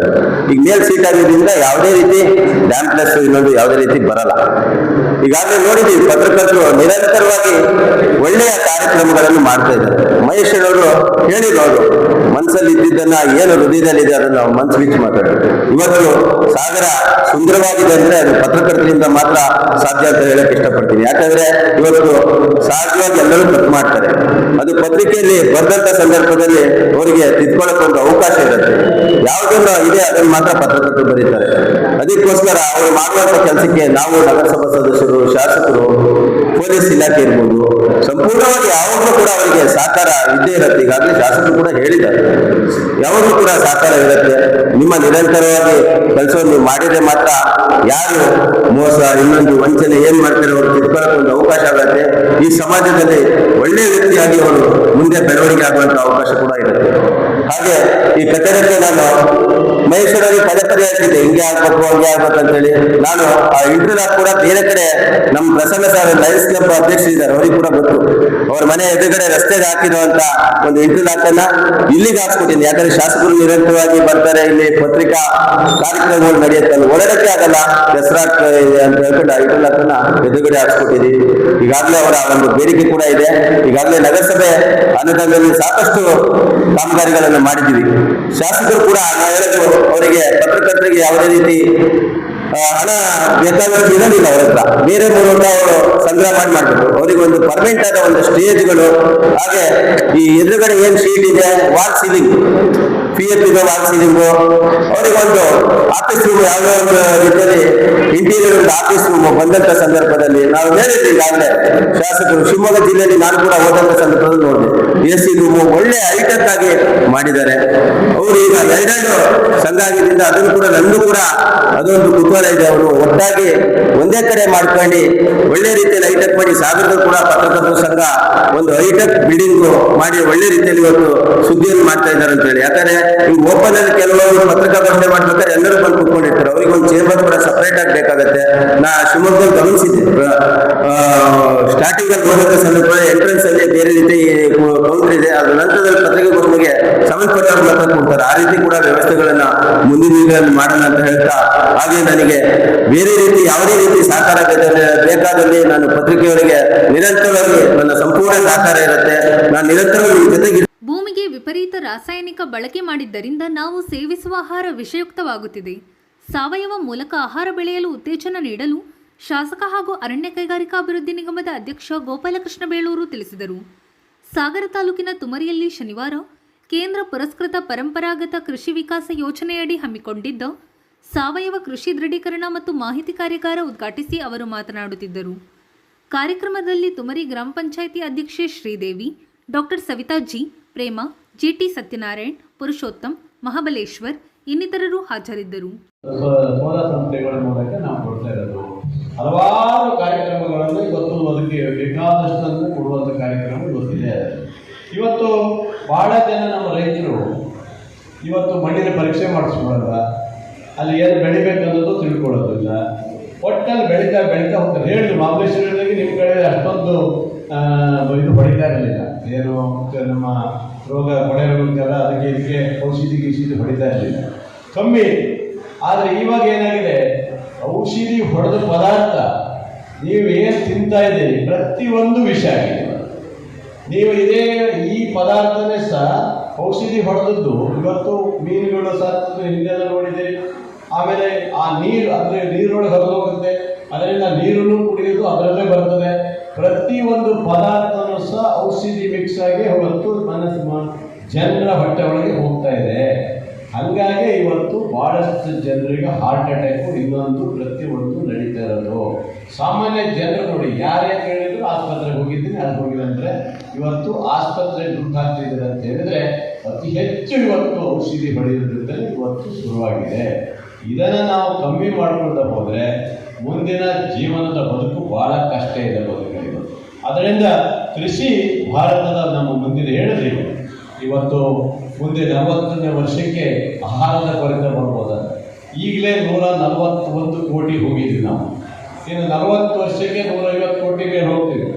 ಈಗ ಮೇಲ್ ಸೀಟ್ ಆಗಿದ್ರಿಂದ ಯಾವುದೇ ರೀತಿ ಡ್ಯಾಮ್ ಪ್ಲಸ್ ಇನ್ನೊಂದು ಯಾವುದೇ ರೀತಿ ಬರಲ್ಲ. ಈಗಾಗಲೇ ನೋಡಿದ್ದೀವಿ ಪತ್ರಕರ್ತರು ನಿರಂತರವಾಗಿ ಒಳ್ಳೆಯ ಕಾರ್ಯಕ್ರಮಗಳನ್ನು ಮಾಡ್ತಾ ಇದ್ದಾರೆ. ಮಹೇಶ್ ಅವರು ಹೇಳಿದ್ರು, ಅವರು ಮನಸ್ಸಲ್ಲಿ ಇದ್ದಿದ್ದನ್ನ ಏನು ಹೃದಯದಲ್ಲಿದೆ ಅದನ್ನು ನಾವು ಮನಸ್ಸು ಬಿಚ್ಚಿ ಮಾತಾಡೋದು. ಇವತ್ತು ಸಾಗರ ಸುಂದರವಾಗಿದೆ ಅಂದ್ರೆ ಅದು ಪತ್ರಕರ್ತರಿಂದ ಮಾತ್ರ ಸಾಧ್ಯ ಅಂತ ಹೇಳಕ್ ಇಷ್ಟಪಡ್ತೀನಿ. ಯಾಕಂದ್ರೆ ಇವತ್ತು ಸಹಜವಾಗಿ ಎಲ್ಲರೂ ತಪ್ಪು ಮಾಡ್ತಾರೆ. ಅದು ಪತ್ರಿಕೆಯಲ್ಲಿ ಬಂದಂತ ಸಂದರ್ಭದಲ್ಲಿ ಅವರಿಗೆ ತಿದ್ಕೊಳ್ಳೋಕೆ ಒಂದು ಅವಕಾಶ ಇರುತ್ತೆ. ಯಾವುದನ್ನ ಇದೆ ಅದನ್ನು ಮಾತ್ರ ಪತ್ರಕರ್ತರು ಬರೀತಾರೆ. ಅದಕ್ಕೋಸ್ಕರ ಅವರು ಮಾಡುವಂತ ಕೆಲಸಕ್ಕೆ ನಾವು ನಗರಸಭಾ ಸದಸ್ಯರು, ಶಾಸಕರು, ಪೊಲೀಸ್ ಇಲಾಖೆ ಇರ್ಬೋದು, ಸಂಪೂರ್ಣವಾಗಿ ಯಾವಾಗಲೂ ಕೂಡ ಅವರಿಗೆ ಸಹಕಾರ ಇದ್ದೇ ಇರುತ್ತೆ. ಈಗಾಗಲೇ ಶಾಸಕರು ಕೂಡ ಹೇಳಿದ್ದಾರೆ, ಯಾವಾಗಲೂ ಕೂಡ ಸಹಕಾರ ಇರುತ್ತೆ. ನಿಮ್ಮ ನಿರಂತರವಾಗಿ ಕೆಲಸವನ್ನು ಮಾಡಿದ್ರೆ ಮಾತ್ರ ಯಾರು ಮೋಸ, ಇನ್ನೊಂದು ವಂಚನೆ ಏನ್ ಮಾಡ್ತಾರೆ ಅವರು ತಿಳ್ಕೊಳ್ಳೋಕೆ ಒಂದು ಅವಕಾಶ ಆಗುತ್ತೆ. ಈ ಸಮಾಜದಲ್ಲಿ ಒಳ್ಳೆಯ ವ್ಯಕ್ತಿಯಾಗಿ ಅವರು ಮುಂದೆ ಬೆಳವಣಿಗೆ ಆಗುವಂತ ಅವಕಾಶ ಕೂಡ ಇರುತ್ತೆ. ಹಾಗೆ ಈ ಕಟ್ಟಡಕ್ಕೆ ನಾನು ಮಹೇಶ್ವರರಿಗೆ ಪದೇ ಪದೇ ಹೇಳ್ತಿದ್ದೆ, ಹಿಂಗೆ ಆಗ್ಬೇಕು ಹಂಗೆ ಆಗ್ಬೇಕು ಅಂತ ಹೇಳಿ. ನಾನು ಆ ಇಂಟರ್ವ್ಯೂ ಕೂಡ ಬೇರೆ ಕಡೆ ನಮ್ಮ ಪ್ರಸನ್ನ ಸರ್ ಲಯನ್ಸ್ ಕ್ಲಬ್ ಅಧ್ಯಕ್ಷರಿದ್ದಾರೆ, ಅವರಿಗೆ ಕೂಡ ಗೊತ್ತು. ಅವ್ರ ಮನೆ ಎದುರುಗಡೆ ರಸ್ತೆಗೆ ಹಾಕಿರುವಂತ ಒಂದು ಇಂಟರ್ಲಾಕನ್ನ ಇಲ್ಲಿಗೆ ಹಾಕ್ಸ್ಕೊಟ್ಟಿದ್ದೀನಿ. ಯಾಕಂದ್ರೆ ಶಾಸಕರು ನಿರಂತರವಾಗಿ ಬರ್ತಾರೆ, ಇಲ್ಲಿ ಪತ್ರಿಕಾ ಕಾರ್ಯಕ್ರಮಗಳು ನಡೆಯುತ್ತೆ, ಅಲ್ಲಿ ಓಡಾಡಕ್ಕೆ ಆಗಲ್ಲ, ದಸರಾ ಅಂತ ಹೇಳ್ಕೊಂಡು ಆ ಇಂಟರ್ಲಾಕನ್ನ ಎದುರುಗಡೆ ಹಾಕ್ಸ್ಕೊಟ್ಟಿದ್ದೀವಿ. ಈಗಾಗಲೇ ಅವರ ಒಂದು ಬೇಡಿಕೆ ಕೂಡ ಇದೆ. ಈಗಾಗಲೇ ನಗರಸಭೆ ಅನುದಾನದಲ್ಲಿ ಸಾಕಷ್ಟು ಕಾಮಗಾರಿಗಳನ್ನು ಮಾಡಿದ್ದೀವಿ. ಶಾಸಕರು ಕೂಡ ನಾವು ಹೇಳೋದು, ಅವರಿಗೆ ಪತ್ರಕರ್ತರಿಗೆ ಯಾವುದೇ ರೀತಿ ಹಣ ಬೇಕಾದಷ್ಟು ಇರೋದಿಲ್ಲ ಅವ್ರ ಹತ್ರ, ಬೇರೆ ಮೂಲಕ ಅವರು ಸಂಗ್ರಹ ಮಾಡಬೇಕು. ಅವರಿಗೆ ಒಂದು ಪರ್ಮನೆಂಟ್ ಆದ ಒಂದು ಸ್ಟೇಜ್ಗಳು, ಹಾಗೆ ಈ ಎದುರುಗಡೆ ಏನ್ ಶೀಟ್ ಇದೆ, ವಾಲ್ ಸೀಲಿಂಗ್, PF ಇದೆ ವಾಲ್ ಸೀಲಿಂಗು, ಅವರಿಗೆ ಒಂದು ಆಫೀಸ್ ರೂಮ್ ಯಾವುದೋ ಒಂದು ರೀತಿಯಲ್ಲಿ ಇಂಟೀರಿಯರ್ ಒಂದು ಆಫೀಸ್ ಬಂದಂತ ಸಂದರ್ಭದಲ್ಲಿ ನಾವು ಹೇಳಿದ್ವಿ ಈಗಾಗಲೇ ಶಾಸಕರು ಶಿವಮೊಗ್ಗ ಜಿಲ್ಲೆಯಲ್ಲಿ ನಾನು ಕೂಡ ಹೋದಂತ ಸಂದರ್ಭದಲ್ಲಿ ನೋಡಿದೆ AC ರೂಮ್ ಒಳ್ಳೆ ಹೈಟೆಕ್ ಆಗಿ ಮಾಡಿದ್ದಾರೆ. ಅವರು ಈಗ ಎರಡೆರಡು ಸಂಘ ಆಗಿದ್ದರಿಂದ ಅದನ್ನು ಕೂಡ ನಮ್ದು ಕೂಡ ಅದೊಂದು ಕುತೂಹಲ ಇದೆ. ಅವರು ಒಟ್ಟಾಗಿ ಒಂದೇ ಕಡೆ ಮಾಡ್ಕೊಂಡು ಒಳ್ಳೆ ರೀತಿಯಲ್ಲಿ ಹೈಟೆಕ್ ಮಾಡಿ ಸಾಗರದಲ್ಲಿ ಕೂಡ ಪತ್ರಕರ್ತರ ಸಂಘ ಒಂದು ಹೈಟೆಕ್ ಬಿಲ್ಡಿಂಗ್ ಮಾಡಿ ಒಳ್ಳೆ ರೀತಿಯಲ್ಲಿ ಇವತ್ತು ಸುದ್ದಿಯನ್ನು ಮಾಡ್ತಾ ಇದ್ದಾರೆ ಅಂತ ಹೇಳಿ. ಯಾಕಂದ್ರೆ ಈ ಓಪನ್ ಅಲ್ಲಿ ಕೆಲವರು ಪತ್ರಿಕಾಗೋಷ್ಠಿ ಮಾಡ್ಬೇಕಾದ್ರೆ ಎಲ್ಲರೂ ಬಂದು ಕುತ್ಕೊಂಡಿರ್ತಾರೆ, ಅವ್ರಿಗೆ ಒಂದು ಚೇಂಬರ್ ಕೂಡ ಸಪರೇಟ್ ಆಗಿ ಬೇಕಾಗತ್ತೆ. ನಾ ಶಿವಮೊಗ್ಗದಲ್ಲಿ ಗಮನಿಸಿದ್ದೆ, ಸ್ಟಾರ್ಟಿಂಗ್ ಅಲ್ಲಿ ಹೋದಂತ ಸಂದರ್ಭ ಎಂಟ್ರೆನ್ಸ್ ಅಲ್ಲಿ ಬೇರೆ ರೀತಿ ಕೌಂಟರ್ ಇದೆ, ಅದ್ರ ನಂತರದಲ್ಲಿ ಪತ್ರಿಕಾಗೋಷ್ಠಿಗೆ ಸಂಬಂಧಪಟ್ಟವ್ರ ಮಾತ್ರ ಕೊಡ್ತಾರೆ. ಆ ರೀತಿ ಕೂಡ ವ್ಯವಸ್ಥೆಗಳನ್ನ ಮುಂದಿನ ದಿನಗಳಲ್ಲಿ ಮಾಡೋಣ ಅಂತ ಹೇಳ್ತಾ, ಹಾಗೆ ನನಗೆ ಬೇರೆ ರೀತಿ ಯಾವುದೇ ರೀತಿ ಸಹಕಾರ ಬೇಕಾದಲ್ಲಿ ನಾನು ಪತ್ರಿಕೆಯವರಿಗೆ ನಿರಂತರವಾಗಿ ನನ್ನ ಸಂಪೂರ್ಣ ಸಹಕಾರ ಇರುತ್ತೆ. ನಾನು ನಿರಂತರವಾಗಿ ಜೊತೆಗೆ. ಭೂಮಿಗೆ ವಿಪರೀತ ರಾಸಾಯನಿಕ ಬಳಕೆ ಮಾಡಿದ್ದರಿಂದ ನಾವು ಸೇವಿಸುವ ಆಹಾರ ವಿಷಯುಕ್ತವಾಗುತ್ತಿದೆ. ಸಾವಯವ ಮೂಲಕ ಆಹಾರ ಬೆಳೆಯಲು ಉತ್ತೇಜನ ನೀಡಲು ಶಾಸಕ ಹಾಗೂ ಅರಣ್ಯ ಕೈಗಾರಿಕಾ ಅಭಿವೃದ್ಧಿ ನಿಗಮದ ಅಧ್ಯಕ್ಷ ಗೋಪಾಲಕೃಷ್ಣ ಬೇಳೂರು ತಿಳಿಸಿದರು. ಸಾಗರ ತಾಲೂಕಿನ ತುಮರಿಯಲ್ಲಿ ಶನಿವಾರ ಕೇಂದ್ರ ಪುರಸ್ಕೃತ ಪರಂಪರಾಗತ ಕೃಷಿ ವಿಕಾಸ ಯೋಜನೆಯಡಿ ಹಮ್ಮಿಕೊಂಡಿದ್ದ ಸಾವಯವ ಕೃಷಿ ದೃಢೀಕರಣ ಮತ್ತು ಮಾಹಿತಿ ಕಾರ್ಯಾಗಾರ ಉದ್ಘಾಟಿಸಿ ಅವರು ಮಾತನಾಡುತ್ತಿದ್ದರು. ಕಾರ್ಯಕ್ರಮದಲ್ಲಿ ತುಮರಿ ಗ್ರಾಮ ಪಂಚಾಯಿತಿ ಅಧ್ಯಕ್ಷೆ ಶ್ರೀದೇವಿ, ಡಾಕ್ಟರ್ ಸವಿತಾ ಜಿ, ಪ್ರೇಮ, GT ಸತ್ಯನಾರಾಯಣ್, ಪುರುಷೋತ್ತಮ್, ಮಹಾಬಲೇಶ್ವರ್ ಇನ್ನಿತರರು ಹಾಜರಿದ್ದರು. ಸೋದ ಸಂಸ್ಥೆಗಳ ಮೂಲಕ ನಾವು ಕೊಡ್ತಾ ಇರೋದು ಹಲವಾರು ಕಾರ್ಯಕ್ರಮಗಳನ್ನು ಇವತ್ತು ಅದಕ್ಕೆ ಬೇಕಾದಷ್ಟನ್ನು ಕೊಡುವಂಥ ಕಾರ್ಯಕ್ರಮ ಇವತ್ತಿದೆ. ಇವತ್ತು ಬಹಳ ಜನ ನಮ್ಮ ರೈತರು ಇವತ್ತು ಮಣ್ಣಿನ ಪರೀಕ್ಷೆ ಮಾಡಿಸ್ಕೊಳ್ಳಲ್ಲ, ಅಲ್ಲಿ ಏನು ಬೆಳಿಬೇಕನ್ನೋದು ತಿಳ್ಕೊಳ್ಳೋದಿಲ್ಲ. ಒಟ್ಟಲ್ಲಿ ಬೆಳೀತಾ ಹೋಗ್ತಾರೆ. ಹೇಳಿದ್ರು ಮಹಾಬಲೇಶ್ವರದಲ್ಲಿ ನಿಮ್ಮ ಕಡೆ ಅಷ್ಟೊಂದು ಇದು ಹೊಡಿತಾ ಇರಲಿಲ್ಲ, ಏನು ನಮ್ಮ ರೋಗ ಕೊಳೆ ರೋಗಕ್ಕೆಲ್ಲ ಅದಕ್ಕೆ ಇದಕ್ಕೆ ಔಷಧಿ ಹೊಡಿತಾ ಇರಲಿಲ್ಲ, ಕಮ್ಮಿ. ಆದರೆ ಇವಾಗ ಏನಾಗಿದೆ, ಔಷಧಿ ಹೊಡೆದ ಪದಾರ್ಥ ನೀವು ಏನು ತಿಂತಾ ಇದ್ದೀರಿ ಪ್ರತಿಯೊಂದು ವಿಷ ಆಗಿದೆ. ನೀವು ಈ ಪದಾರ್ಥನೇ ಸಹ ಔಷಧಿ ಹೊಡೆದದ್ದು ಇವತ್ತು ಮೀನುಗಳು ಸಹ ಹಿಂದೆಲ್ಲ ನೋಡಿದ್ದೀರಿ. ಆಮೇಲೆ ಆ ನೀರು ಅಂದರೆ ನೀರೊಳಗೆ ಹೊರಗೆ ಹೋಗುತ್ತೆ, ಅದರಿಂದ ನೀರನ್ನು ಕುಡಿಯೋದು ಅದರಲ್ಲೇ ಬರ್ತದೆ. ಪ್ರತಿಯೊಂದು ಪದಾರ್ಥನೂ ಸಹ ಔಷಧಿ ಮಿಕ್ಸ್ ಆಗಿ ಇವತ್ತು ಜನರ ಹೊಟ್ಟೆ ಒಳಗೆ ಹೋಗ್ತಾ ಇದೆ. ಹಾಗಾಗಿ ಇವತ್ತು ಬಹಳಷ್ಟು ಜನರಿಗೆ ಹಾರ್ಟ್ ಅಟ್ಯಾಕು ಇನ್ನೊಂದು ಪ್ರತಿಯೊಂದು ನಡೀತಾ ಇರೋದು. ಸಾಮಾನ್ಯ ಜನರು ನೋಡಿ, ಯಾರೇ ಕೇಳಿದ್ರು ಆಸ್ಪತ್ರೆಗೆ ಹೋಗಿದ್ದೀನಿ ಅಲ್ಲಿ ಹೋಗಿದಂದ್ರೆ ಇವತ್ತು ಆಸ್ಪತ್ರೆ ದುಡ್ಡು ಹಾಕ್ತಿದ್ದಾರೆ ಅಂತ ಹೇಳಿದ್ರೆ ಅತಿ ಹೆಚ್ಚು ಇವತ್ತು ಔಷಧಿ ಹೊಡೆಯೋದ್ರಿಂದಲೇ ಇವತ್ತು ಶುರುವಾಗಿದೆ. ಇದನ್ನು ನಾವು ಕಮ್ಮಿ ಮಾಡ್ಕೊಳ್ತಾ ಹೋದರೆ ಮುಂದಿನ ಜೀವನದ ಬದುಕು ಬಹಳ ಕಷ್ಟ ಇದೆ ಬದುಕಲ್ಲಿ. ಅದರಿಂದ ಕೃಷಿ ಭಾರತದ ನಮ್ಮ ಮುಂದಿನ ಹೇಳಿದ್ರೆ ಇವತ್ತು ಮುಂದೆ 40ನೇ ವರ್ಷಕ್ಕೆ ಆಹಾರದ ಕೊರತೆ ಬರ್ಬೋದ. ಈಗಲೇ 141 ಕೋಟಿ ಹೋಗಿದ್ದೀವಿ ನಾವು, ಇನ್ನು 40 ವರ್ಷಕ್ಕೆ 150 ಕೋಟಿಗೆ ಹೋಗ್ತೀವಿ.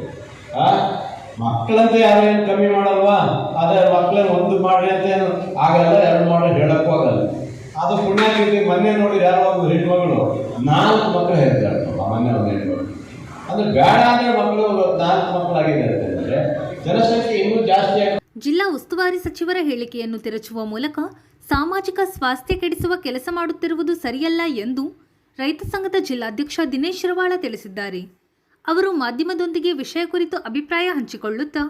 ಮಕ್ಕಳಂತೆ ಯಾರೇನು ಕಮ್ಮಿ ಮಾಡಲ್ವಾ? ಅದೇ ಮಕ್ಕಳನ್ನ ಒಂದು ಮಾಡಿ ಅಂತ ಏನು ಆಗಲ್ಲ, 2 ಮಾಡಿ ಹೇಳಕ್ಕೂ ಆಗಲ್ಲ. ಅದು ಪುಣ್ಯಾಕಿ ಮೊನ್ನೆ ನೋಡಿ ಯಾರೋ ಒಂದು ಹೆಣ್ಮಗಳು 4 ಮಕ್ಕಳು ಹೇಳ್ತಾಳೆ. ಮೊನ್ನೆ ಒಂದು ಹೆಣ್ಮಗಳು ಅಂದ್ರೆ ಬೇಡ ಅಂದ್ರೆ ಮಕ್ಕಳು 4 ಮಕ್ಕಳಾಗಿದ್ದಾರೆ ಅಂದರೆ ಜನಸಂಖ್ಯೆ ಇನ್ನೂ ಜಾಸ್ತಿ ಆಗಿ. ಜಿಲ್ಲಾ ಉಸ್ತುವಾರಿ ಸಚಿವರ ಹೇಳಿಕೆಯನ್ನು ತಿರುಚುವ ಮೂಲಕ ಸಾಮಾಜಿಕ ಸ್ವಾಸ್ಥ್ಯ ಕೆಡಿಸುವ ಕೆಲಸ ಮಾಡುತ್ತಿರುವುದು ಸರಿಯಲ್ಲ ಎಂದು ರೈತ ಸಂಘದ ಜಿಲ್ಲಾಧ್ಯಕ್ಷ ದಿನೇಶ್ ಶಿರವಾಳ ತಿಳಿಸಿದ್ದಾರೆ. ಅವರು ಮಾಧ್ಯಮದೊಂದಿಗೆ ವಿಷಯ ಕುರಿತು ಅಭಿಪ್ರಾಯ ಹಂಚಿಕೊಳ್ಳುತ್ತಾ,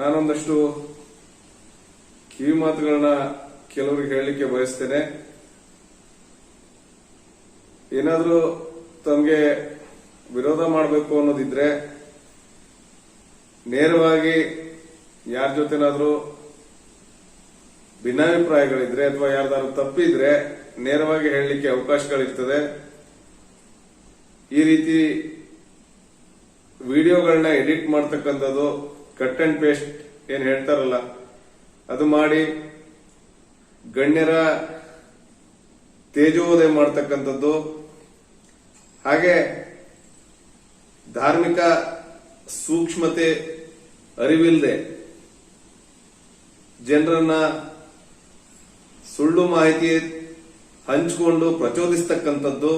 ನಾನೊಂದಷ್ಟು ಕಿವಿ ಮಾತುಗಳನ್ನ ಕೆಲವರಿಗೆ ಹೇಳಲಿಕ್ಕೆ ಬಯಸ್ತೇನೆ. ಏನಾದರೂ ತಮಗೆ ವಿರೋಧ ಮಾಡಬೇಕು ಅನ್ನೋದಿದ್ರೆ ನೇರವಾಗಿ ಯಾರ ಜೊತೆನಾದ್ರೂ ಭಿನ್ನಾಭಿಪ್ರಾಯಗಳಿದ್ರೆ ಅಥವಾ ಯಾರ್ದಾದ್ರು ತಪ್ಪಿದ್ರೆ ನೇರವಾಗಿ ಹೇಳಲಿಕ್ಕೆ ಅವಕಾಶಗಳಿರ್ತದೆ. ಈ ರೀತಿ ವಿಡಿಯೋಗಳನ್ನ ಎಡಿಟ್ ಮಾಡ್ತಕ್ಕಂಥದ್ದು, ಕಟ್ ಅಂಡ್ ಪೇಸ್ಟ್ ಏನ್ ಹೇಳ್ತಾರಲ್ಲ ಅದು ಮಾಡಿ ಗಣ್ಯರ ತೇಜೋವಧೆ ಮಾಡ್ತಕ್ಕಂಥದ್ದು, ಹಾಗೆ ಧಾರ್ಮಿಕ ಸೂಕ್ಷ್ಮತೆ ಅರಿವಿಲ್ಲದೆ ಜನರನ್ನ ಸುಳ್ಳು ಮಾಹಿತಿ ಹಂಚಿಕೊಂಡು ಪ್ರಚೋದಿಸ್ತಕ್ಕಂಥದ್ದು,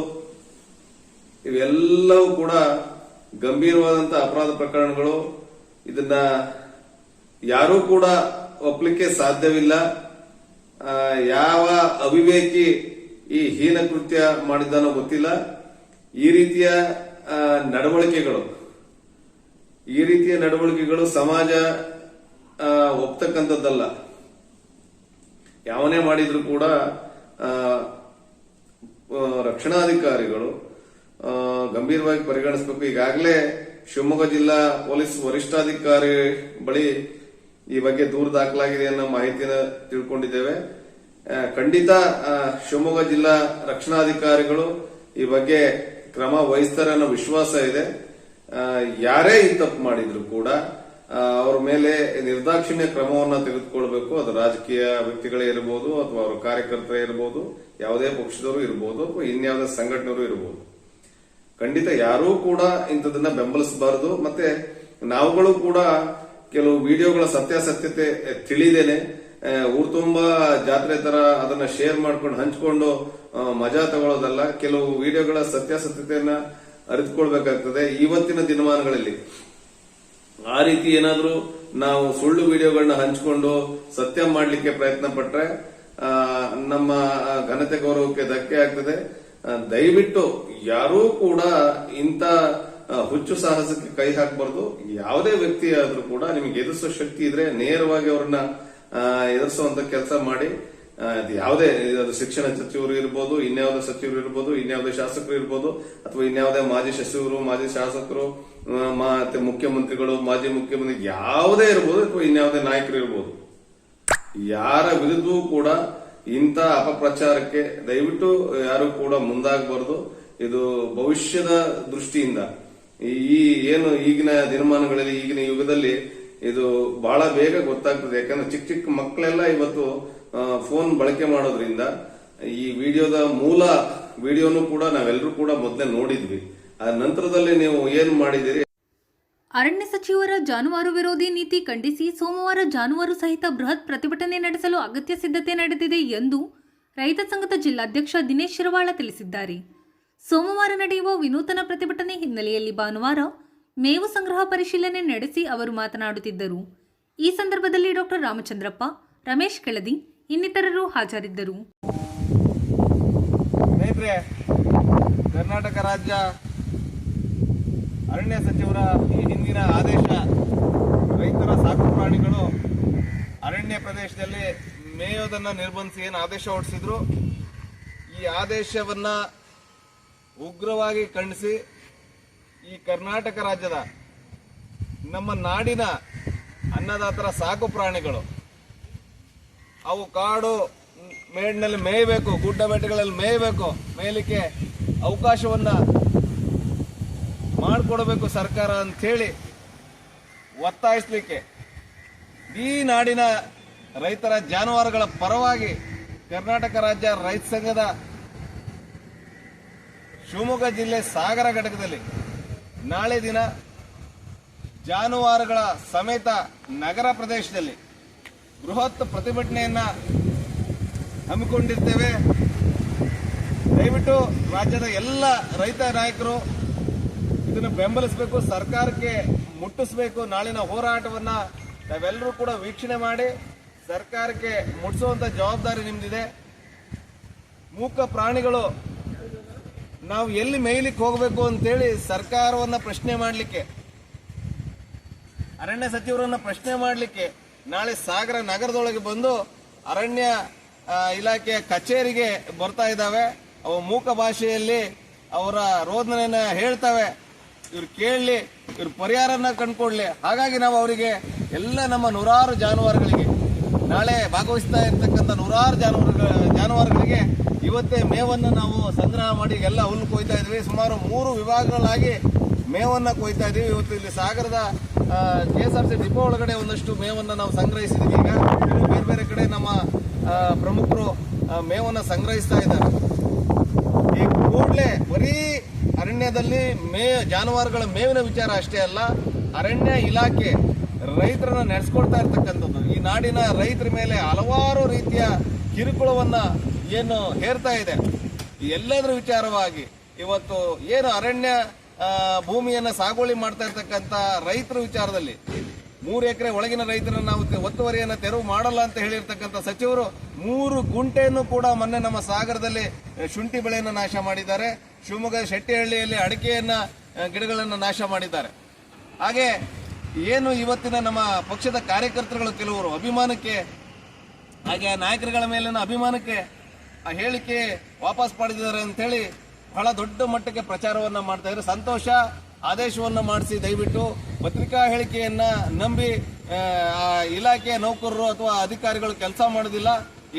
ಇವೆಲ್ಲವೂ ಕೂಡ ಗಂಭೀರವಾದಂತಹ ಅಪರಾಧ ಪ್ರಕರಣಗಳು. ಇದನ್ನ ಯಾರೂ ಕೂಡ ಒಪ್ಪಲಿಕ್ಕೆ ಸಾಧ್ಯವಿಲ್ಲ. ಯಾವ ಅವಿವೇಕಿ ಈ ಹೀನ ಕೃತ್ಯ ಮಾಡಿದ್ದಾನೋ ಗೊತ್ತಿಲ್ಲ. ಈ ರೀತಿಯ ನಡವಳಿಕೆಗಳು ಸಮಾಜ ಒಪ್ತಕ್ಕಂಥದ್ದಲ್ಲ. ಯಾವನೇ ಮಾಡಿದ್ರು ಕೂಡ ರಕ್ಷಣಾಧಿಕಾರಿಗಳು ಗಂಭೀರವಾಗಿ ಪರಿಗಣಿಸಬೇಕು. ಈಗಾಗಲೇ ಶಿವಮೊಗ್ಗ ಜಿಲ್ಲಾ ಪೊಲೀಸ್ ವರಿಷ್ಠಾಧಿಕಾರಿ ಬಳಿ ಈ ಬಗ್ಗೆ ದೂರು ದಾಖಲಾಗಿದೆ ಅನ್ನೋ ಮಾಹಿತಿಯನ್ನು ತಿಳ್ಕೊಂಡಿದ್ದೇವೆ. ಖಂಡಿತ ಶಿವಮೊಗ್ಗ ಜಿಲ್ಲಾ ರಕ್ಷಣಾಧಿಕಾರಿಗಳು ಈ ಬಗ್ಗೆ ಕ್ರಮ ವಹಿಸ್ತಾರೆ ಅನ್ನೋ ವಿಶ್ವಾಸ ಇದೆ. ಯಾರೇ ಈ ತಪ್ಪು ಮಾಡಿದ್ರು ಕೂಡ ಅವ್ರ ಮೇಲೆ ನಿರ್ದಾಕ್ಷಿಣ್ಯ ಕ್ರಮವನ್ನ ತೆಗೆದುಕೊಳ್ಬೇಕು. ಅದು ರಾಜಕೀಯ ವ್ಯಕ್ತಿಗಳೇ ಇರಬಹುದು, ಅಥವಾ ಅವರ ಕಾರ್ಯಕರ್ತರೇ ಇರಬಹುದು, ಯಾವುದೇ ಪಕ್ಷದವರು ಇರಬಹುದು, ಅಥವಾ ಇನ್ಯಾವುದೇ ಸಂಘಟನೆಯವರು ಇರಬಹುದು. ಖಂಡಿತ ಯಾರೂ ಕೂಡ ಇಂಥದನ್ನ ಬೆಂಬಲಿಸಬಾರದು. ಮತ್ತೆ ನಾವುಗಳು ಕೂಡ ಕೆಲವು ವಿಡಿಯೋಗಳ ಸತ್ಯಾಸತ್ಯತೆ ತಿಳಿದೇನೆ ಊರು ತುಂಬಾ ಜಾತ್ರೆ ತರ ಅದನ್ನ ಶೇರ್ ಮಾಡ್ಕೊಂಡು ಹಂಚ್ಕೊಂಡು ಮಜಾ ತಗೊಳ್ಳೋದಲ್ಲ. ಕೆಲವು ವಿಡಿಯೋಗಳ ಸತ್ಯಾಸತ್ಯತೆಯನ್ನ ಅರಿತುಕೊಳ್ಬೇಕಾಗ್ತದೆ. ಇವತ್ತಿನ ದಿನಮಾನಗಳಲ್ಲಿ ಆ ರೀತಿ ಏನಾದ್ರೂ ನಾವು ಸುಳ್ಳು ವಿಡಿಯೋಗಳನ್ನ ಹಂಚಿಕೊಂಡು ಸತ್ಯ ಮಾಡಲಿಕ್ಕೆ ಪ್ರಯತ್ನ ಪಟ್ರೆ ನಮ್ಮ ಘನತೆ ಗೌರವಕ್ಕೆ ಧಕ್ಕೆ ಆಗ್ತದೆ. ದಯವಿಟ್ಟು ಯಾರೂ ಕೂಡ ಇಂಥ ಹುಚ್ಚು ಸಾಹಸಕ್ಕೆ ಕೈ ಹಾಕಬಾರ್ದು. ಯಾವುದೇ ವ್ಯಕ್ತಿ ಆದ್ರೂ ಕೂಡ ನಿಮಗೆ ಎದುರಿಸೋ ಶಕ್ತಿ ಇದ್ರೆ ನೇರವಾಗಿ ಅವ್ರನ್ನ ಎದುರಿಸುವಂತ ಕೆಲಸ ಮಾಡಿ. ಯಾವುದೇ ಶಿಕ್ಷಣ ಸಚಿವರು ಇರ್ಬೋದು, ಇನ್ಯಾವುದೇ ಸಚಿವರು ಇರ್ಬೋದು, ಇನ್ಯಾವುದೇ ಶಾಸಕರು ಇರ್ಬೋದು, ಅಥವಾ ಇನ್ಯಾವುದೇ ಮಾಜಿ ಸಚಿವರು, ಮಾಜಿ ಶಾಸಕರು, ಮತ್ತೆ ಮುಖ್ಯಮಂತ್ರಿಗಳು, ಮಾಜಿ ಮುಖ್ಯಮಂತ್ರಿ ಯಾವುದೇ ಇರ್ಬೋದು, ಅಥವಾ ಇನ್ಯಾವುದೇ ನಾಯಕರು ಇರ್ಬೋದು, ಯಾರ ವಿರುದ್ಧವೂ ಕೂಡ ಇಂಥ ಅಪಪ್ರಚಾರಕ್ಕೆ ದಯವಿಟ್ಟು ಯಾರು ಕೂಡ ಮುಂದಾಗಬಾರದು. ಇದು ಭವಿಷ್ಯದ ದೃಷ್ಟಿಯಿಂದ ಈ ಏನು ಈಗಿನ ದಿನಮಾನಗಳಲ್ಲಿ, ಈಗಿನ ಯುಗದಲ್ಲಿ ಇದು ಬಹಳ ಬೇಗ ಗೊತ್ತಾಗ್ತದೆ. ಯಾಕಂದ್ರೆ ಚಿಕ್ಕ ಚಿಕ್ಕ ಮಕ್ಕಳೆಲ್ಲ ಇವತ್ತು ಫೋನ್ ಬಳಕೆ ಮಾಡೋದ್ರಿಂದ ಈ ವಿಡಿಯೋದ ಮೂಲ ವಿಡಿಯೋನು ಕೂಡ ನಾವೆಲ್ಲರೂ ಕೂಡ ಮೊದಲೇ ನೋಡಿದ್ವಿ. ಆ ನಂತರದಲ್ಲಿ ನೀವು ಏನು ಮಾಡಿದಿರಿ? ಅರಣ್ಯ ಸಚಿವರ ಜಾನುವಾರು ವಿರೋಧಿ ನೀತಿ ಖಂಡಿಸಿ ಸೋಮವಾರ ಜಾನುವಾರು ಸಹಿತ ಬೃಹತ್ ಪ್ರತಿಭಟನೆ ನಡೆಸಲು ಅಗತ್ಯ ಸಿದ್ಧತೆ ನಡೆದಿದೆ ಎಂದು ರೈತ ಸಂಘದ ಜಿಲ್ಲಾಧ್ಯಕ್ಷ ದಿನೇಶ್ ಶಿರವಾಳ ತಿಳಿಸಿದ್ದಾರೆ. ಸೋಮವಾರ ನಡೆಯುವ ವಿನೂತನ ಪ್ರತಿಭಟನೆ ಹಿನ್ನೆಲೆಯಲ್ಲಿ ಭಾನುವಾರ ಮೇವು ಸಂಗ್ರಹ ಪರಿಶೀಲನೆ ನಡೆಸಿ ಅವರು ಮಾತನಾಡುತ್ತಿದ್ದರು. ಈ ಸಂದರ್ಭದಲ್ಲಿ ಡಾಕ್ಟರ್ ರಾಮಚಂದ್ರಪ್ಪ, ರಮೇಶ್ ಕೆಳದಿ ಇನ್ನಿತರರು ಹಾಜರಿದ್ದರು. ಕರ್ನಾಟಕ ರಾಜ್ಯ ಅರಣ್ಯ ಸಚಿವರ ಈ ಹಿಂದಿನ ಆದೇಶ, ರೈತರ ಸಾಕು ಪ್ರಾಣಿಗಳು ಅರಣ್ಯ ಪ್ರದೇಶದಲ್ಲಿ ಮೇಯೋದನ್ನು ನಿರ್ಬಂಧಿಸಿ ಏನು ಆದೇಶ ಹೊರಡಿಸಿದ್ರು, ಈ ಆದೇಶವನ್ನ ಉಗ್ರವಾಗಿ ಖಂಡಿಸಿ ಈ ಕರ್ನಾಟಕ ರಾಜ್ಯದ ನಮ್ಮ ನಾಡಿನ ಅನ್ನದಾತರ ಸಾಕು ಪ್ರಾಣಿಗಳು ಅವು ಕಾಡು ಮೇಡಿನಲ್ಲಿ ಮೇಯಬೇಕು, ಗುಡ್ಡ ಬೆಟ್ಟಗಳಲ್ಲಿ ಮೇಯಬೇಕು, ಮೇಯಲಿಕ್ಕೆ ಅವಕಾಶವನ್ನ ಮಾಡಿಕೊಡಬೇಕು ಸರ್ಕಾರ ಅಂಥೇಳಿ ಒತ್ತಾಯಿಸಲಿಕ್ಕೆ ಈ ನಾಡಿನ ರೈತರ ಜಾನುವಾರುಗಳ ಪರವಾಗಿ ಕರ್ನಾಟಕ ರಾಜ್ಯ ರೈತ ಸಂಘದ ಶಿವಮೊಗ್ಗ ಜಿಲ್ಲೆ ಸಾಗರ ಘಟಕದಲ್ಲಿ ನಾಳೆ ದಿನ ಜಾನುವಾರುಗಳ ಸಮೇತ ನಗರ ಪ್ರದೇಶದಲ್ಲಿ ಬೃಹತ್ ಪ್ರತಿಭಟನೆಯನ್ನ ಹಮ್ಮಿಕೊಂಡಿರ್ತೇವೆ. ದಯವಿಟ್ಟು ರಾಜ್ಯದ ಎಲ್ಲ ರೈತ ನಾಯಕರು ಇದನ್ನು ಬೆಂಬಲಿಸಬೇಕು, ಸರ್ಕಾರಕ್ಕೆ ಮುಟ್ಟಿಸಬೇಕು. ನಾಳಿನ ಹೋರಾಟವನ್ನ ನಾವೆಲ್ಲರೂ ಕೂಡ ವೀಕ್ಷಣೆ ಮಾಡಿ ಸರ್ಕಾರಕ್ಕೆ ಮುಟ್ಟಿಸುವಂತ ಜವಾಬ್ದಾರಿ ನಿಮ್ದಿದೆ. ಮೂಕ ಪ್ರಾಣಿಗಳು ನಾವು ಎಲ್ಲಿ ಮೇಯ್ಲಿಕ್ಕೆ ಹೋಗಬೇಕು ಅಂತೇಳಿ ಸರ್ಕಾರವನ್ನ ಪ್ರಶ್ನೆ ಮಾಡಲಿಕ್ಕೆ, ಅರಣ್ಯ ಸಚಿವರನ್ನ ಪ್ರಶ್ನೆ ಮಾಡಲಿಕ್ಕೆ ನಾಳೆ ಸಾಗರ ನಗರದೊಳಗೆ ಬಂದು ಅರಣ್ಯ ಇಲಾಖೆಯ ಕಚೇರಿಗೆ ಬರ್ತಾ ಇದ್ದಾವೆ. ಅವು ಮೂಕ ಭಾಷೆಯಲ್ಲಿ ಅವರ ರೋದನೆಯನ್ನ ಹೇಳ್ತವೆ. ಇವ್ರು ಕೇಳಲಿ, ಇವ್ರು ಪರಿಹಾರನ ಕಂಡುಕೊಡ್ಲಿ. ಹಾಗಾಗಿ ನಾವು ಅವರಿಗೆ ಎಲ್ಲ ನಮ್ಮ ನೂರಾರು ಜಾನುವಾರುಗಳಿಗೆ, ನಾಳೆ ಭಾಗವಹಿಸ್ತಾ ಇರ್ತಕ್ಕಂಥ ನೂರಾರು ಜಾನುವಾರುಗಳಿಗೆ ಇವತ್ತೇ ಮೇವನ್ನು ನಾವು ಸಂಗ್ರಹ ಮಾಡಿ ಎಲ್ಲ ಹುಲ್ಲು ಕೊಯ್ತಾ ಇದ್ವಿ. ಸುಮಾರು 3 ವಿಭಾಗಗಳಾಗಿ ಮೇವನ್ನು ಕೊಯ್ತಾ ಇದೀವಿ. ಇವತ್ತು ಇಲ್ಲಿ ಸಾಗರದ KSRTC ಡಿಪೋ ಒಳಗಡೆ ಒಂದಷ್ಟು ಮೇವನ್ನು ನಾವು ಸಂಗ್ರಹಿಸಿದ್ವಿ. ಈಗ ಬೇರೆ ಬೇರೆ ಕಡೆ ನಮ್ಮ ಪ್ರಮುಖರು ಮೇವನ್ನು ಸಂಗ್ರಹಿಸ್ತಾ ಇದ್ದಾರೆ. ಈ ಕೂಡಲೇ ಬರೀ ಅರಣ್ಯದಲ್ಲಿ ಜಾನುವಾರುಗಳ ಮೇವಿನ ವಿಚಾರ ಅಷ್ಟೇ ಅಲ್ಲ, ಅರಣ್ಯ ಇಲಾಖೆ ರೈತರನ್ನ ನಡೆಸ್ಕೊಳ್ತಾ ಇರ್ತಕ್ಕಂಥದ್ದು ಈ ನಾಡಿನ ರೈತರ ಮೇಲೆ ಹಲವಾರು ರೀತಿಯ ಕಿರುಕುಳವನ್ನ ಏನು ಹೇರ್ತಾ ಇದೆ. ಎಲ್ಲದರ ವಿಚಾರವಾಗಿ ಇವತ್ತು ಏನು ಅರಣ್ಯ ಭೂಮಿಯನ್ನ ಸಾಗುವಳಿ ಮಾಡ್ತಾ ಇರ್ತಕ್ಕಂಥ ರೈತರ ವಿಚಾರದಲ್ಲಿ 3 ಎಕರೆ ಒಳಗಿನ ರೈತರನ್ನ ನಾವು ಒತ್ತುವರಿಯನ್ನ ತೆರವು ಮಾಡಲ್ಲ ಅಂತ ಹೇಳಿರ್ತಕ್ಕಂಥ ಸಚಿವರು 3 ಗುಂಟೆಯನ್ನು ಕೂಡ ಮೊನ್ನೆ ನಮ್ಮ ಸಾಗರದಲ್ಲಿ ಶುಂಠಿ ಬೆಳೆಯನ್ನು ನಾಶ ಮಾಡಿದ್ದಾರೆ. ಶಿವಮೊಗ್ಗ ಶೆಟ್ಟಿಹಳ್ಳಿಯಲ್ಲಿ ಅಡಿಕೆಯನ್ನ ಗಿಡಗಳನ್ನು ನಾಶ ಮಾಡಿದ್ದಾರೆ. ಹಾಗೆ ಏನು ಇವತ್ತಿನ ನಮ್ಮ ಪಕ್ಷದ ಕಾರ್ಯಕರ್ತರುಗಳು ಕೆಲವರು ಅಭಿಮಾನಕ್ಕೆ, ಹಾಗೆ ನಾಯಕರುಗಳ ಮೇಲಿನ ಅಭಿಮಾನಕ್ಕೆ ಆ ಹೇಳಿಕೆ ವಾಪಸ್ ಪಡೆದಿದ್ದಾರೆ ಅಂತೇಳಿ ಬಹಳ ದೊಡ್ಡ ಮಟ್ಟಕ್ಕೆ ಪ್ರಚಾರವನ್ನ ಮಾಡ್ತಾ ಇದ್ದಾರೆ. ಸಂತೋಷ. ಆದೇಶವನ್ನ ಮಾಡಿಸಿ ದಯವಿಟ್ಟು ಪತ್ರಿಕಾ ಹೇಳಿಕೆಯನ್ನ ನಂಬಿ ಆ ಇಲಾಖೆಯ ನೌಕರರು ಅಥವಾ ಅಧಿಕಾರಿಗಳು ಕೆಲಸ ಮಾಡೋದಿಲ್ಲ.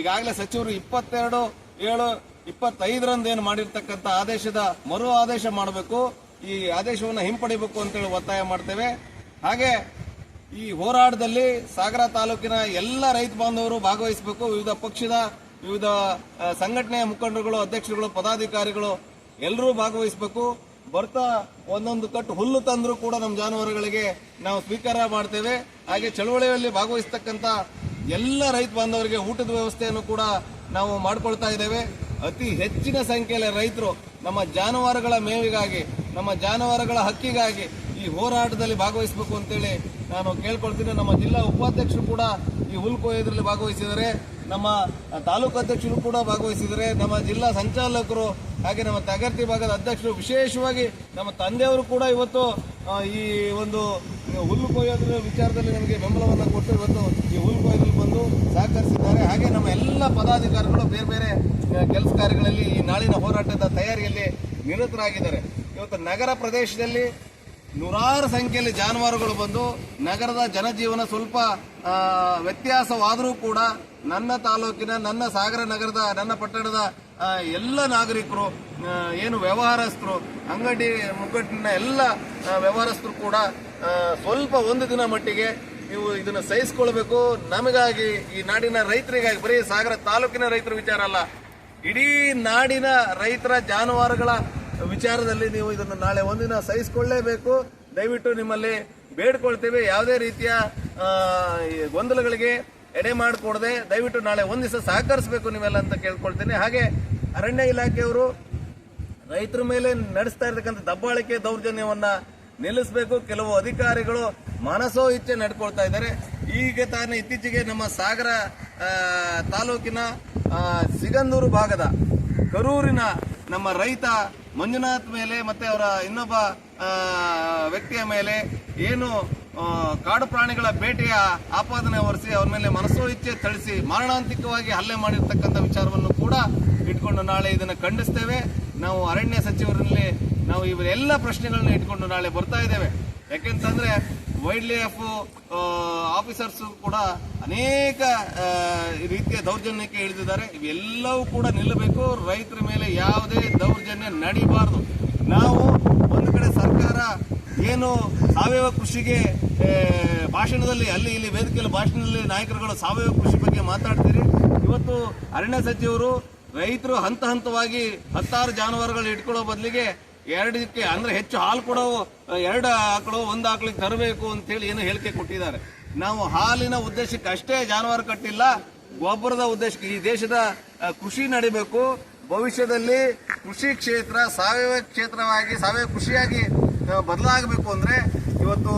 ಈಗಾಗಲೇ ಸಚಿವರು 22/7/25 ಏನು ಮಾಡಿರ್ತಕ್ಕಂಥ ಆದೇಶದ ಮರು ಆದೇಶ ಮಾಡಬೇಕು, ಈ ಆದೇಶವನ್ನು ಹಿಂಪಡಿಬೇಕು ಅಂತೇಳಿ ಒತ್ತಾಯ ಮಾಡ್ತೇವೆ. ಹಾಗೆ ಈ ಹೋರಾಟದಲ್ಲಿ ಸಾಗರ ತಾಲೂಕಿನ ಎಲ್ಲ ರೈತ ಬಾಂಧವರು ಭಾಗವಹಿಸಬೇಕು. ವಿವಿಧ ಪಕ್ಷದ ವಿವಿಧ ಸಂಘಟನೆಯ ಮುಖಂಡರುಗಳು, ಅಧ್ಯಕ್ಷರುಗಳು, ಪದಾಧಿಕಾರಿಗಳು ಎಲ್ಲರೂ ಭಾಗವಹಿಸಬೇಕು. ಬರ್ತಾ ಒಂದೊಂದು ಕಟ್ಟು ಹುಲ್ಲು ತಂದರೂ ಕೂಡ ನಮ್ಮ ಜಾನುವಾರುಗಳಿಗೆ ನಾವು ಸ್ವೀಕಾರ ಮಾಡ್ತೇವೆ. ಹಾಗೆ ಚಳವಳಿಯಲ್ಲಿ ಭಾಗವಹಿಸ್ತಕ್ಕಂಥ ಎಲ್ಲ ರೈತ ಬಾಂಧವರಿಗೆ ಊಟದ ವ್ಯವಸ್ಥೆಯನ್ನು ಕೂಡ ನಾವು ಮಾಡಿಕೊಳ್ತಾ ಇದ್ದೇವೆ. ಅತಿ ಹೆಚ್ಚಿನ ಸಂಖ್ಯೆಯಲ್ಲಿ ರೈತರು ನಮ್ಮ ಜಾನುವಾರುಗಳ ಮೇವಿಗಾಗಿ, ನಮ್ಮ ಜಾನುವಾರುಗಳ ಹಕ್ಕಿಗಾಗಿ ಈ ಹೋರಾಟದಲ್ಲಿ ಭಾಗವಹಿಸಬೇಕು ಅಂತೇಳಿ ನಾನು ಕೇಳ್ಕೊಳ್ತೀನಿ. ನಮ್ಮ ಜಿಲ್ಲಾ ಉಪಾಧ್ಯಕ್ಷರು ಕೂಡ ಈ ಹುಲ್ಲು ಕೊಯ್ಯೋದ್ರಲ್ಲಿ ಭಾಗವಹಿಸಿದ್ದಾರೆ, ನಮ್ಮ ತಾಲೂಕು ಅಧ್ಯಕ್ಷರು ಕೂಡ ಭಾಗವಹಿಸಿದ್ದಾರೆ, ನಮ್ಮ ಜಿಲ್ಲಾ ಸಂಚಾಲಕರು ಹಾಗೆ ನಮ್ಮ ತಗರ್ತಿ ಭಾಗದ ಅಧ್ಯಕ್ಷರು, ವಿಶೇಷವಾಗಿ ನಮ್ಮ ತಂದೆಯವರು ಕೂಡ ಇವತ್ತು ಈ ಒಂದು ಹುಲ್ಲು ಕೊಯ್ಯೋದ್ರ ವಿಚಾರದಲ್ಲಿ ನಮಗೆ ಬೆಂಬಲವನ್ನು ಕೊಟ್ಟು ಇವತ್ತು ಈ ಹುಲ್ಲು ಕೊಯ್ಯೋದ್ರಲ್ಲಿ ಬಂದು ಸಹಕರಿಸಿದ್ದಾರೆ. ಹಾಗೆ ನಮ್ಮ ಎಲ್ಲ ಪದಾಧಿಕಾರಿಗಳು ಬೇರೆ ಬೇರೆ ಕೆಲಸ ಕಾರ್ಯಗಳಲ್ಲಿ ಈ ನಾಳಿನ ಹೋರಾಟದ ತಯಾರಿಯಲ್ಲಿ ನಿರತರಾಗಿದ್ದಾರೆ. ಇವತ್ತು ನಗರ ಪ್ರದೇಶದಲ್ಲಿ ನೂರಾರು ಸಂಖ್ಯೆಯಲ್ಲಿ ಜಾನುವಾರುಗಳು ಬಂದು ನಗರದ ಜನಜೀವನ ಸ್ವಲ್ಪ ವ್ಯತ್ಯಾಸವಾದರೂ ಕೂಡ ನನ್ನ ತಾಲೂಕಿನ, ನನ್ನ ಸಾಗರ ನಗರದ, ನನ್ನ ಪಟ್ಟಣದ ಎಲ್ಲ ನಾಗರಿಕರು, ಏನು ವ್ಯವಹಾರಸ್ಥರು, ಅಂಗಡಿ ಮುಗ್ಗಟ್ಟಿನ ಎಲ್ಲ ವ್ಯವಹಾರಸ್ಥರು ಕೂಡ ಸ್ವಲ್ಪ ಒಂದು ದಿನ ಮಟ್ಟಿಗೆ ನೀವು ಇದನ್ನು ಸಹಿಸಿಕೊಳ್ಬೇಕು. ನಮಗಾಗಿ, ಈ ನಾಡಿನ ರೈತರಿಗಾಗಿ, ಬರೀ ಸಾಗರ ತಾಲೂಕಿನ ರೈತರ ವಿಚಾರ ಅಲ್ಲ, ಇಡೀ ನಾಡಿನ ರೈತರ ಜಾನುವಾರುಗಳ ವಿಚಾರದಲ್ಲಿ ನೀವು ಇದನ್ನು ನಾಳೆ ಒಂದಿನ ಸಹಿಸಿಕೊಳ್ಳಲೇಬೇಕು. ದಯವಿಟ್ಟು ನಿಮ್ಮಲ್ಲಿ ಬೇಡ್ಕೊಳ್ತೇವೆ, ಯಾವುದೇ ರೀತಿಯ ಗೊಂದಲಗಳಿಗೆ ಎಡೆ ಮಾಡಿಕೊಡದೆ ದಯವಿಟ್ಟು ನಾಳೆ ಒಂದು ದಿವಸ ಸಹಕರಿಸಬೇಕು ನೀವೆಲ್ಲ ಅಂತ ಕೇಳ್ಕೊಳ್ತೇನೆ. ಹಾಗೆ ಅರಣ್ಯ ಇಲಾಖೆಯವರು ರೈತರ ಮೇಲೆ ನಡೆಸ್ತಾ ಇರತಕ್ಕಂಥ ದಬ್ಬಾಳಿಕೆ ದೌರ್ಜನ್ಯವನ್ನ ನಿಲ್ಲಿಸಬೇಕು. ಕೆಲವು ಅಧಿಕಾರಿಗಳು ಮನಸೋ ಇಚ್ಛೆ ನಡ್ಕೊಳ್ತಾ ಇದ್ದಾರೆ. ಈಗ ತಾನೇ ಇತ್ತೀಚೆಗೆ ನಮ್ಮ ಸಾಗರ ತಾಲೂಕಿನ ಸಿಗಂದೂರು ಭಾಗದ ಕರೂರಿನ ನಮ್ಮ ರೈತ ಮಂಜುನಾಥ್ ಮೇಲೆ ಮತ್ತೆ ಅವರ ಇನ್ನೊಬ್ಬ ವ್ಯಕ್ತಿಯ ಮೇಲೆ ಏನು ಕಾಡು ಪ್ರಾಣಿಗಳ ಬೇಟೆಯ ಆಪಾದನೆ ಹೊರಿಸಿ ಅವ್ರ ಮೇಲೆ ಮನಸೋ ಇಚ್ಛೆ ಥಳಿಸಿ ಮಾರಣಾಂತಿಕವಾಗಿ ಹಲ್ಲೆ ಮಾಡಿರ್ತಕ್ಕಂಥ ವಿಚಾರವನ್ನು ಕೂಡ ಇಟ್ಕೊಂಡು ನಾಳೆ ಇದನ್ನು ಖಂಡಿಸ್ತೇವೆ. ನಾವು ಅರಣ್ಯ ಸಚಿವರಲ್ಲಿ ನಾವು ಇವೆಲ್ಲ ಪ್ರಶ್ನೆಗಳನ್ನ ಇಟ್ಕೊಂಡು ನಾಳೆ ಬರ್ತಾ ಇದ್ದೇವೆ. ಯಾಕೆಂತಂದ್ರೆ ವೈಲ್ಡ್ ಲೈಫ್ ಆಫೀಸರ್ಸ್ ಕೂಡ ಅನೇಕ ರೀತಿಯ ದೌರ್ಜನ್ಯಕ್ಕೆ ಇಳಿದಿದ್ದಾರೆ. ಇವೆಲ್ಲವೂ ಕೂಡ ನಿಲ್ಲಬೇಕು. ರೈತರ ಮೇಲೆ ಯಾವುದೇ ದೌರ್ಜನ್ಯ ನಡೀಬಾರದು. ನಾವು ಒಂದು ಕಡೆ ಸರ್ಕಾರ ಏನು ಸಾವಯವ ಕೃಷಿಗೆ ಭಾಷಣದಲ್ಲಿ ಅಲ್ಲಿ ಇಲ್ಲಿ ವೇದಿಕೆಯಲ್ಲಿ ಭಾಷಣದಲ್ಲಿ ನಾಯಕರುಗಳು ಸಾವಯವ ಕೃಷಿ ಬಗ್ಗೆ ಮಾತಾಡ್ತೀರಿ. ಇವತ್ತು ಅರಣ್ಯ ಸಚಿವರು ರೈತರು ಹಂತ ಹಂತವಾಗಿ 10 ಜಾನುವಾರುಗಳು ಇಟ್ಕೊಳ್ಳೋ ಬದಲಿಗೆ 2ಕ್ಕೆ ಅಂದ್ರೆ ಹೆಚ್ಚು ಹಾಲು ಕೊಡೋ 2 ಆಕಳು 1 ಆಕಳಿಗೆ ತರಬೇಕು ಅಂತೇಳಿ ಏನು ಹೇಳಿಕೆ ಕೊಟ್ಟಿದ್ದಾರೆ. ನಾವು ಹಾಲಿನ ಉದ್ದೇಶಕ್ಕೆ ಅಷ್ಟೇ ಜಾನುವಾರು ಕಟ್ಟಿಲ್ಲ, ಗೊಬ್ಬರದ ಉದ್ದೇಶಕ್ಕೆ ಈ ದೇಶದ ಕೃಷಿ ನಡಿಬೇಕು. ಭವಿಷ್ಯದಲ್ಲಿ ಕೃಷಿ ಕ್ಷೇತ್ರ ಸಾವಯವ ಕ್ಷೇತ್ರವಾಗಿ, ಸಾವಯವ ಕೃಷಿಯಾಗಿ ಬದಲಾಗಬೇಕು ಅಂದ್ರೆ ಇವತ್ತು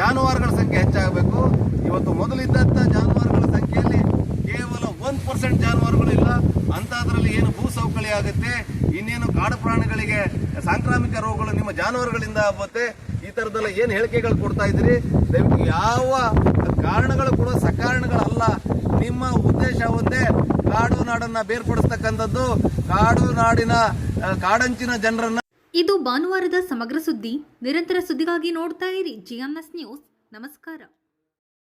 ಜಾನುವಾರುಗಳ ಸಂಖ್ಯೆ ಹೆಚ್ಚಾಗಬೇಕು. ಇವತ್ತು ಮೊದಲಿದ್ದಂಥ ಜಾನುವಾರುಗಳ ಸಂಖ್ಯೆಯಲ್ಲಿ ಕೇವಲ 1% ಜಾನುವಾರುಗಳು ಇಲ್ಲ. ಅಂತದ್ರಲ್ಲಿ ಏನು ಭೂ ಸವಕಳಿ ಆಗುತ್ತೆ, ಇನ್ನೇನು ಕಾಡು ಪ್ರಾಣಿಗಳಿಗೆ ಸಾಂಕ್ರಾಮಿಕ ರೋಗಗಳು ನಿಮ್ಮ ಜಾನುವಾರುಗಳಿಂದ ಆಗುತ್ತೆ, ಈ ತರದೆಲ್ಲ ಏನು ಹೇಳಿಕೆಗಳು ಕೊಡ್ತಾ ಇದ್ದೀರಿ. ದಯವಿಟ್ಟು ಯಾವ ಕಾರಣಗಳು ಕೂಡ ಸಕಾರಣಗಳಲ್ಲ. ನಿಮ್ಮ ಉದ್ದೇಶ ಒಂದೇ, ಕಾಡು ನಾಡನ್ನ ಬೇರ್ಪಡಿಸ್ತಕ್ಕಂಥದ್ದು, ಕಾಡು ನಾಡಿನ ಕಾಡಂಚಿನ ಜನರನ್ನ. ಇದು ಭಾನುವಾರದ ಸಮಗ್ರ ಸುದ್ದಿ. ನಿರಂತರ ಸುದ್ದಿಗಾಗಿ ನೋಡ್ತಾ ಇರಿ GMS ನ್ಯೂಸ್. ನಮಸ್ಕಾರ.